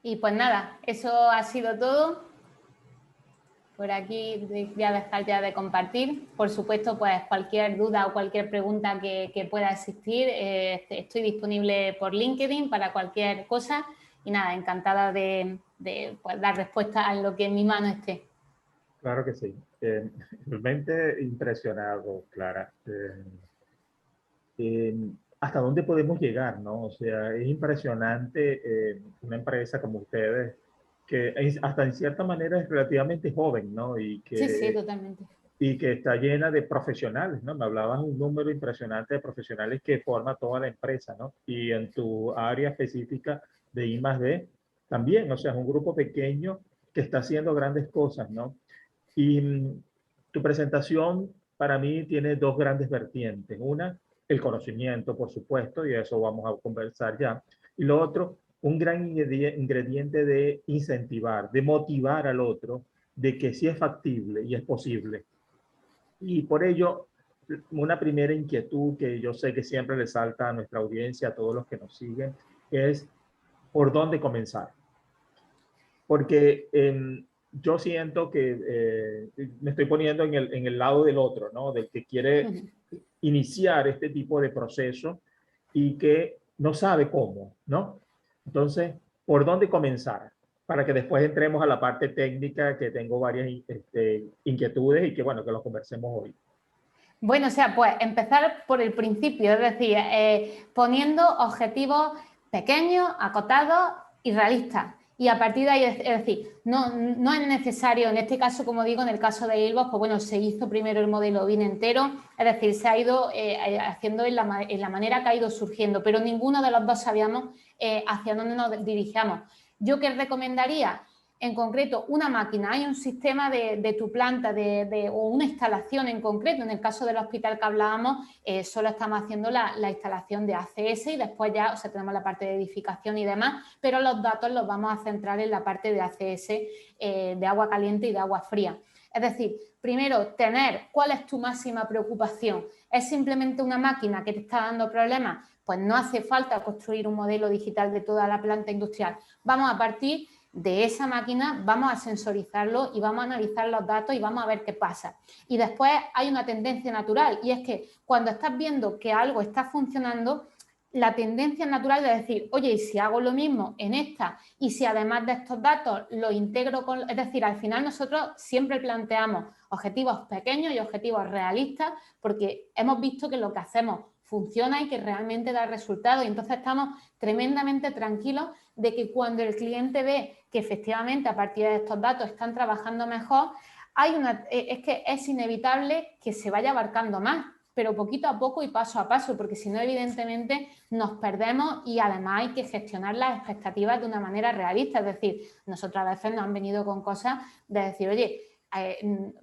Y pues nada, eso ha sido todo. Por aquí voy a dejar ya de compartir. Por supuesto, pues cualquier duda o cualquier pregunta que pueda existir, estoy disponible por LinkedIn para cualquier cosa. Y nada, encantada de pues, dar respuesta a lo que en mi mano esté. Claro que sí. Realmente impresionado, Clara. ¿Hasta dónde podemos llegar, no? O sea, es impresionante una empresa como ustedes, que hasta en cierta manera es relativamente joven, ¿no? Sí, sí, totalmente. Y que está llena de profesionales, ¿no? Me hablabas un número impresionante de profesionales que forma toda la empresa, ¿no? Y en tu área específica de I+D también, o sea, es un grupo pequeño que está haciendo grandes cosas, ¿no? Y tu presentación para mí tiene dos grandes vertientes. Una, el conocimiento, por supuesto, y eso vamos a conversar ya. Y lo otro, un gran ingrediente de incentivar, de motivar al otro, de que sí es factible y es posible. Y por ello, una primera inquietud que yo sé que siempre le salta a nuestra audiencia, a todos los que nos siguen, es por dónde comenzar. Porque yo siento que me estoy poniendo en el lado del otro, ¿no? Del que quiere iniciar este tipo de proceso y que no sabe cómo, ¿no? Entonces, ¿por dónde comenzar? Para que después entremos a la parte técnica, que tengo varias inquietudes y que, bueno, que lo conversemos hoy. Bueno, o sea, pues empezar por el principio, es decir, poniendo objetivos pequeños, acotados y realistas. Y a partir de ahí, es decir, no es necesario, en este caso, como digo, en el caso de Ilbos, pues bueno, se hizo primero el modelo BIM entero, es decir, se ha ido haciendo en la manera que ha ido surgiendo, pero ninguno de los dos sabíamos hacia dónde nos dirigíamos. ¿Yo qué recomendaría? En concreto, una máquina, hay un sistema de tu planta o una instalación en concreto. En el caso del hospital que hablábamos, solo estamos haciendo la instalación de ACS y después ya, o sea, tenemos la parte de edificación y demás, pero los datos los vamos a centrar en la parte de ACS, de agua caliente y de agua fría. Es decir, primero, tener cuál es tu máxima preocupación. ¿Es simplemente una máquina que te está dando problemas? Pues no hace falta construir un modelo digital de toda la planta industrial. Vamos a partir de esa máquina, vamos a sensorizarlo y vamos a analizar los datos y vamos a ver qué pasa. Y después hay una tendencia natural y es que cuando estás viendo que algo está funcionando, la tendencia natural de decir, oye, ¿y si hago lo mismo en esta? Y si además de estos datos lo integro con... Es decir, al final nosotros siempre planteamos objetivos pequeños y objetivos realistas porque hemos visto que lo que hacemos funciona y que realmente da resultados. Y entonces estamos tremendamente tranquilos de que cuando el cliente ve que efectivamente a partir de estos datos están trabajando mejor, es que es inevitable que se vaya abarcando más, pero poquito a poco y paso a paso, porque si no, evidentemente, nos perdemos y además hay que gestionar las expectativas de una manera realista. Es decir, nosotros a veces nos han venido con cosas de decir, oye,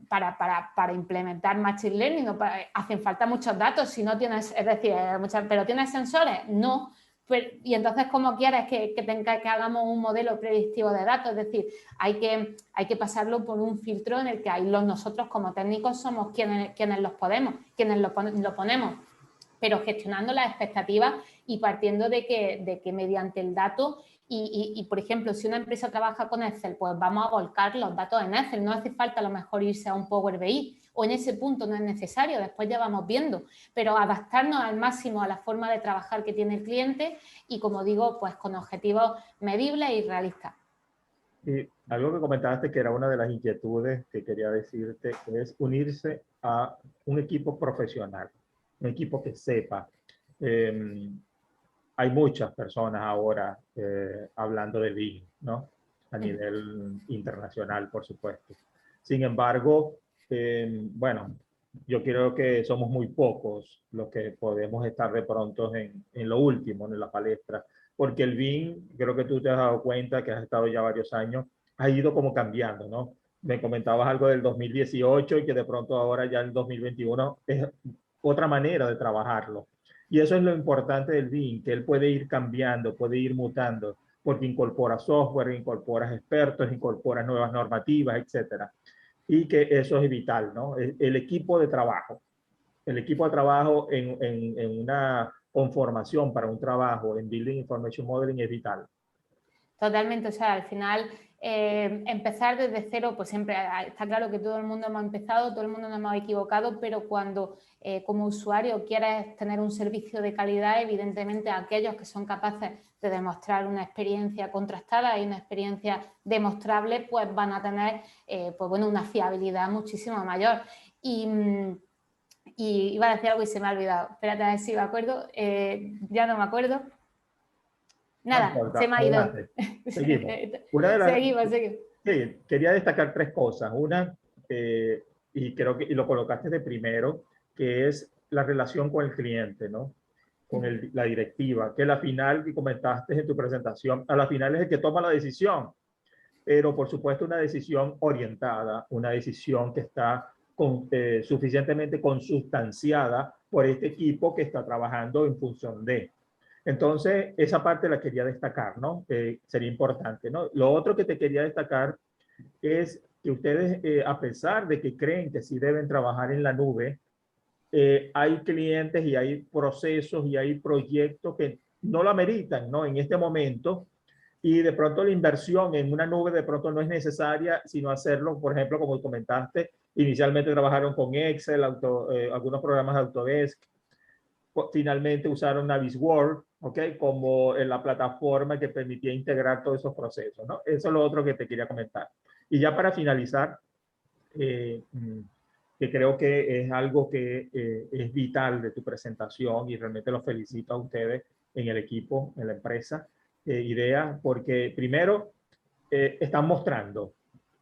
para implementar Machine Learning hacen falta muchos datos, si no tienes, es decir, pero ¿tienes sensores? No. Y entonces, ¿cómo quieres que hagamos un modelo predictivo de datos? Es decir, hay que pasarlo por un filtro en el que nosotros como técnicos somos quienes lo ponemos, pero gestionando las expectativas y partiendo de que mediante el dato por ejemplo, si una empresa trabaja con Excel, pues vamos a volcar los datos en Excel. No hace falta a lo mejor irse a un Power BI o en ese punto no es necesario, después ya vamos viendo, pero adaptarnos al máximo a la forma de trabajar que tiene el cliente y, como digo, pues con objetivos medibles y realistas. Y algo que comentaste que era una de las inquietudes que quería decirte es unirse a un equipo profesional, un equipo que sepa. Hay muchas personas ahora hablando de BIM, ¿no? A nivel internacional, por supuesto. Sin embargo, bueno, yo creo que somos muy pocos los que podemos estar de pronto en lo último, en la palestra, porque el BIM, creo que tú te has dado cuenta que has estado ya varios años, ha ido como cambiando, ¿no? Me comentabas algo del 2018 y que de pronto ahora ya el 2021 es otra manera de trabajarlo. Y eso es lo importante del BIM, que él puede ir cambiando, puede ir mutando. porque incorpora software, incorporas expertos, incorporas nuevas normativas, etcétera. Y que eso es vital, ¿no? El equipo de trabajo. El equipo de trabajo en una conformación para un trabajo en Building Information Modeling es vital. Totalmente, o sea, al final empezar desde cero, pues siempre está claro que todo el mundo hemos empezado, todo el mundo nos hemos equivocado, pero cuando como usuario quieres tener un servicio de calidad, evidentemente aquellos que son capaces de demostrar una experiencia contrastada y una experiencia demostrable, pues van a tener pues bueno, una fiabilidad muchísimo mayor. Y iba a decir algo y se me ha olvidado. Espérate a ver si me acuerdo. Ya no me acuerdo. Nada, No importa, se me ha ido. adelante. Seguimos. Una de las, Seguimos. sí, quería destacar tres cosas. Una, y creo que y lo colocaste de primero, que es la relación con el cliente, ¿no? Con la directiva, que la final que comentaste en tu presentación, a la final es el que toma la decisión, pero por supuesto una decisión orientada, una decisión que está suficientemente consustanciada por este equipo que está trabajando en función de. Entonces, esa parte la quería destacar, ¿no? Sería importante, ¿no? Lo otro que te quería destacar es que ustedes, a pesar de que creen que sí deben trabajar en la nube, hay clientes y hay procesos y hay proyectos que no lo ameritan, ¿no? En este momento, y de pronto la inversión en una nube de pronto no es necesaria, sino hacerlo, por ejemplo, como comentaste, inicialmente trabajaron con Excel, algunos programas de Autodesk, finalmente usaron Navisworks, ¿ok? Como en la plataforma que permitía integrar todos esos procesos, ¿no? Eso es lo otro que te quería comentar. Y ya para finalizar, que creo que es algo que es vital de tu presentación y realmente los felicito a ustedes en el equipo, en la empresa, IDEA, porque primero están mostrando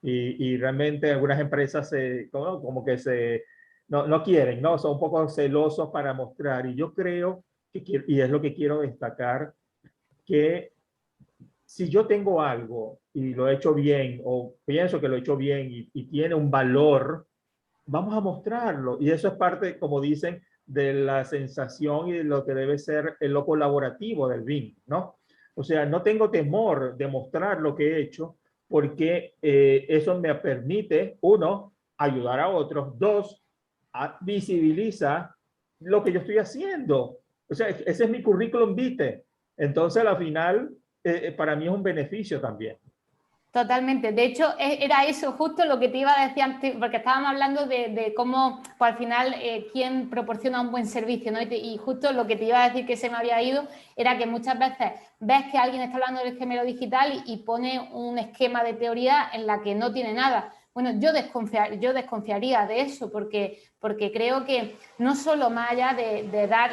y realmente algunas empresas como que no quieren, ¿no? Son un poco celosos para mostrar y yo creo que, y es lo que quiero destacar, que si yo tengo algo y lo he hecho bien o pienso que lo he hecho bien y tiene un valor, vamos a mostrarlo. Y eso es parte, como dicen, de la sensación y de lo que debe ser lo colaborativo del BIM, ¿no? O sea, no tengo temor de mostrar lo que he hecho porque eso me permite, uno, ayudar a otros, dos, visibiliza lo que yo estoy haciendo. O sea, ese es mi currículum vitae. Entonces, al final, para mí es un beneficio también. Totalmente. De hecho, era eso justo lo que te iba a decir antes, porque estábamos hablando de cómo, pues al final, quién proporciona un buen servicio, ¿no? Y justo lo que te iba a decir que se me había ido era que muchas veces ves que alguien está hablando del gemelo digital y pone un esquema de teoría en la que no tiene nada. Bueno, yo desconfiaría de eso porque creo que no solo más allá de dar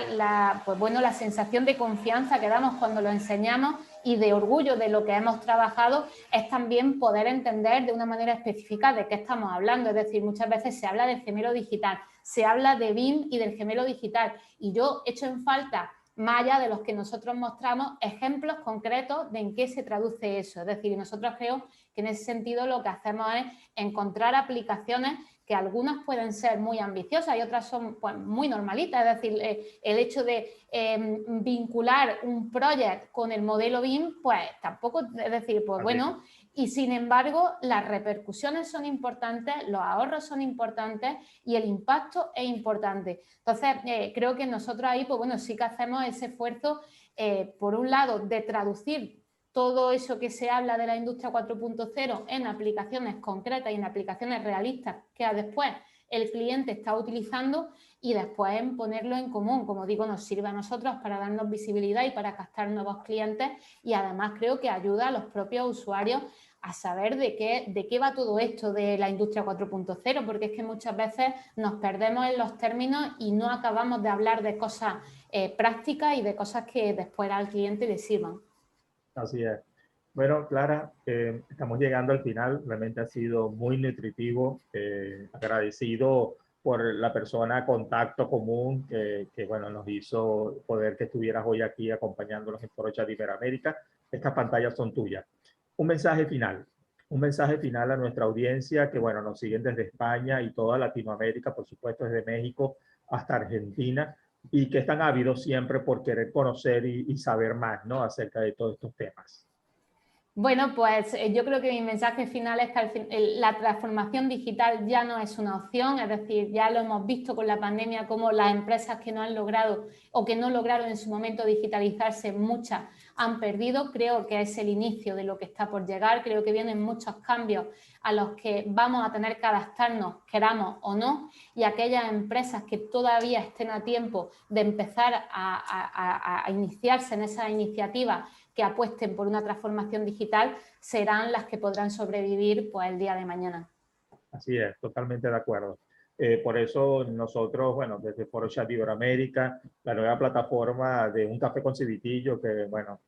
pues bueno, la sensación de confianza que damos cuando lo enseñamos y de orgullo de lo que hemos trabajado, es también poder entender de una manera específica de qué estamos hablando. Es decir, muchas veces se habla del gemelo digital, se habla de BIM y del gemelo digital y yo echo en falta, más allá de los que nosotros mostramos, ejemplos concretos de en qué se traduce eso. Es decir, nosotros creo que en ese sentido lo que hacemos es encontrar aplicaciones que algunas pueden ser muy ambiciosas y otras son pues, muy normalitas. Es decir, el hecho de vincular un proyecto con el modelo BIM, pues tampoco, es decir, pues bueno, y sin embargo las repercusiones son importantes, los ahorros son importantes y el impacto es importante. Entonces, creo que nosotros ahí, pues bueno, sí que hacemos ese esfuerzo, por un lado, de traducir todo eso que se habla de la industria 4.0 en aplicaciones concretas y en aplicaciones realistas que después el cliente está utilizando y después en ponerlo en común. Como digo, nos sirve a nosotros para darnos visibilidad y para captar nuevos clientes y además creo que ayuda a los propios usuarios a saber de qué va todo esto de la industria 4.0, porque es que muchas veces nos perdemos en los términos y no acabamos de hablar de cosas prácticas y de cosas que después al cliente le sirvan. Así es. Bueno, Clara, estamos llegando al final. Realmente ha sido muy nutritivo. Agradecido por la persona contacto común que, bueno, nos hizo poder que estuvieras hoy aquí acompañándonos en Foro Chat Iberoamérica. Estas pantallas son tuyas. Un mensaje final. Un mensaje final a nuestra audiencia que, bueno, nos siguen desde España y toda Latinoamérica, por supuesto, desde México hasta Argentina, y que están ávidos siempre por querer conocer y saber más, ¿no? Acerca de todos estos temas. Bueno, pues yo creo que mi mensaje final es que la transformación digital ya no es una opción, es decir, ya lo hemos visto con la pandemia, como las empresas que no han logrado o que no lograron en su momento digitalizarse, muchas han perdido. Creo que es el inicio de lo que está por llegar, creo que vienen muchos cambios a los que vamos a tener que adaptarnos, queramos o no, y aquellas empresas que todavía estén a tiempo de empezar a iniciarse en esa iniciativa, que apuesten por una transformación digital, serán las que podrán sobrevivir pues, el día de mañana. Así es, totalmente de acuerdo. Por eso nosotros, bueno, desde Foro Chat Iberoamérica, la nueva plataforma de Un Café con Civitillo, que bueno,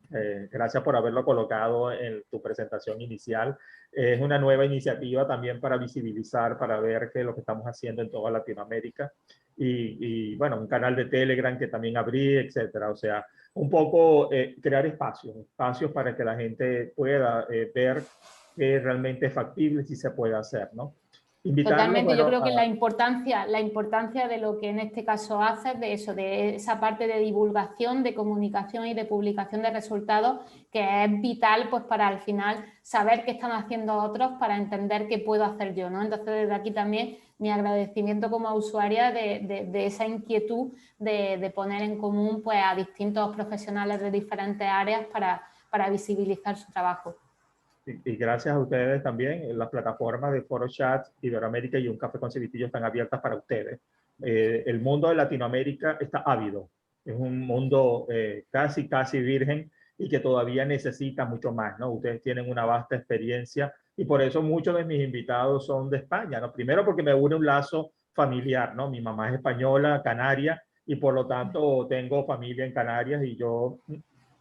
gracias por haberlo colocado en tu presentación inicial, es una nueva iniciativa también para visibilizar, para ver qué es lo que estamos haciendo en toda Latinoamérica. Y bueno, un canal de Telegram que también abrí, etcétera. O sea, un poco crear espacios para que la gente pueda ver que realmente es factible si se puede hacer, ¿no? Invitarlos, Totalmente, yo bueno, creo que la importancia de lo que en este caso haces, de eso, de esa parte de divulgación, de comunicación y de publicación de resultados, que es vital pues para al final saber qué están haciendo otros para entender qué puedo hacer yo, ¿no? Entonces desde aquí también mi agradecimiento como usuaria de esa inquietud de poner en común pues a distintos profesionales de diferentes áreas para visibilizar su trabajo. y gracias a ustedes también, las plataformas de Foro Chat, Iberoamérica y Un Café con Civitillo están abiertas para ustedes. El mundo de Latinoamérica está ávido, es un mundo casi virgen y que todavía necesita mucho más, ¿no? Ustedes tienen una vasta experiencia y por eso muchos de mis invitados son de España, ¿no? Primero porque me une un lazo familiar, ¿no? Mi mamá es española, canaria, y por lo tanto tengo familia en Canarias y yo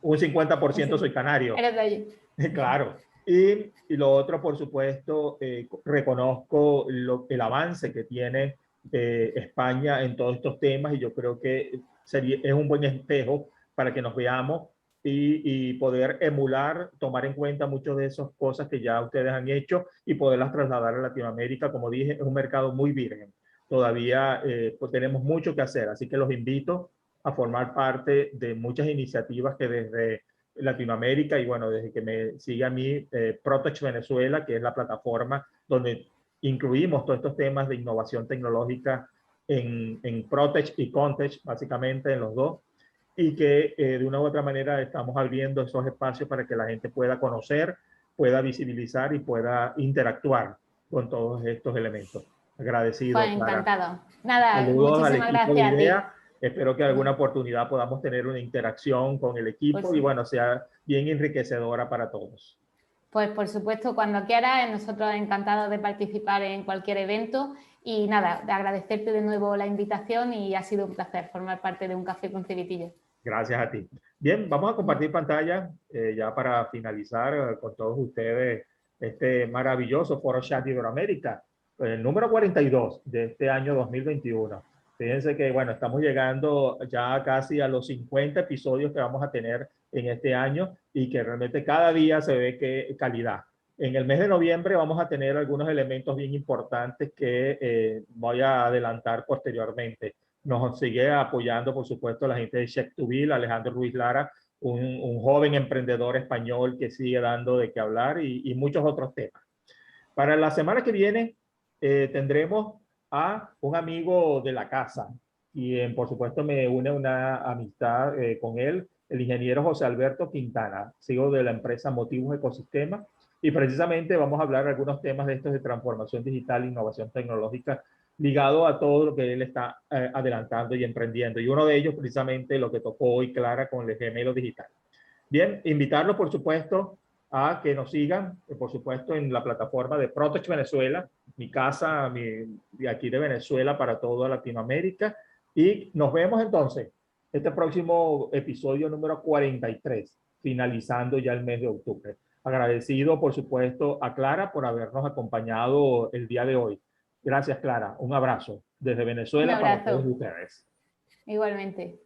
un 50% soy canario. Eres de allí. Claro. Y lo otro, por supuesto, reconozco el avance que tiene España en todos estos temas y yo creo que es un buen espejo para que nos veamos y poder emular, tomar en cuenta muchas de esas cosas que ya ustedes han hecho y poderlas trasladar a Latinoamérica. Como dije, es un mercado muy virgen. Todavía pues tenemos mucho que hacer, así que los invito a formar parte de muchas iniciativas que desde Latinoamérica y bueno, desde que me sigue a mí Protech Venezuela, que es la plataforma donde incluimos todos estos temas de innovación tecnológica en Protech y Contech, básicamente en los dos, y que de una u otra manera estamos abriendo esos espacios para que la gente pueda conocer, pueda visibilizar y pueda interactuar con todos estos elementos. Pues Agradecido, Clara. encantado. Nada, Saludos al muchísimas equipo de gracias a ti. IDEA. Espero que alguna oportunidad podamos tener una interacción con el equipo y bueno, sea bien enriquecedora para todos. Pues por supuesto, cuando quieras, nosotros encantados de participar en cualquier evento y nada, de agradecerte de nuevo la invitación y ha sido un placer formar parte de Un Café con Civitillo. Gracias a ti. Bien, vamos a compartir pantalla ya para finalizar con todos ustedes este maravilloso Foro Chat Iberoamérica, el número 42 de este año 2021. Fíjense que, bueno, estamos llegando ya casi a los 50 episodios que vamos a tener en este año y que realmente cada día se ve que calidad. En el mes de noviembre vamos a tener algunos elementos bien importantes que voy a adelantar posteriormente. Nos sigue apoyando, por supuesto, la gente de Check2Bill, Alejandro Ruiz Lara, un joven emprendedor español que sigue dando de qué hablar y muchos otros temas. Para la semana que viene tendremos a un amigo de la casa, quien por supuesto me une una amistad con él, el ingeniero José Alberto Quintana, CEO de la empresa Motivos Ecosistema, y precisamente vamos a hablar de algunos temas de estos de transformación digital e innovación tecnológica ligado a todo lo que él está adelantando y emprendiendo. Y uno de ellos precisamente lo que tocó hoy Clara con el gemelo digital. Bien, invitarlos por supuesto a que nos sigan, por supuesto, en la plataforma de Protech Venezuela, mi casa de aquí de Venezuela para toda Latinoamérica. Y nos vemos entonces este próximo episodio número 43, finalizando ya el mes de octubre. Agradecido, por supuesto, a Clara por habernos acompañado el día de hoy. Gracias, Clara. Un abrazo desde Un Venezuela para todos abrazo. ustedes. Igualmente.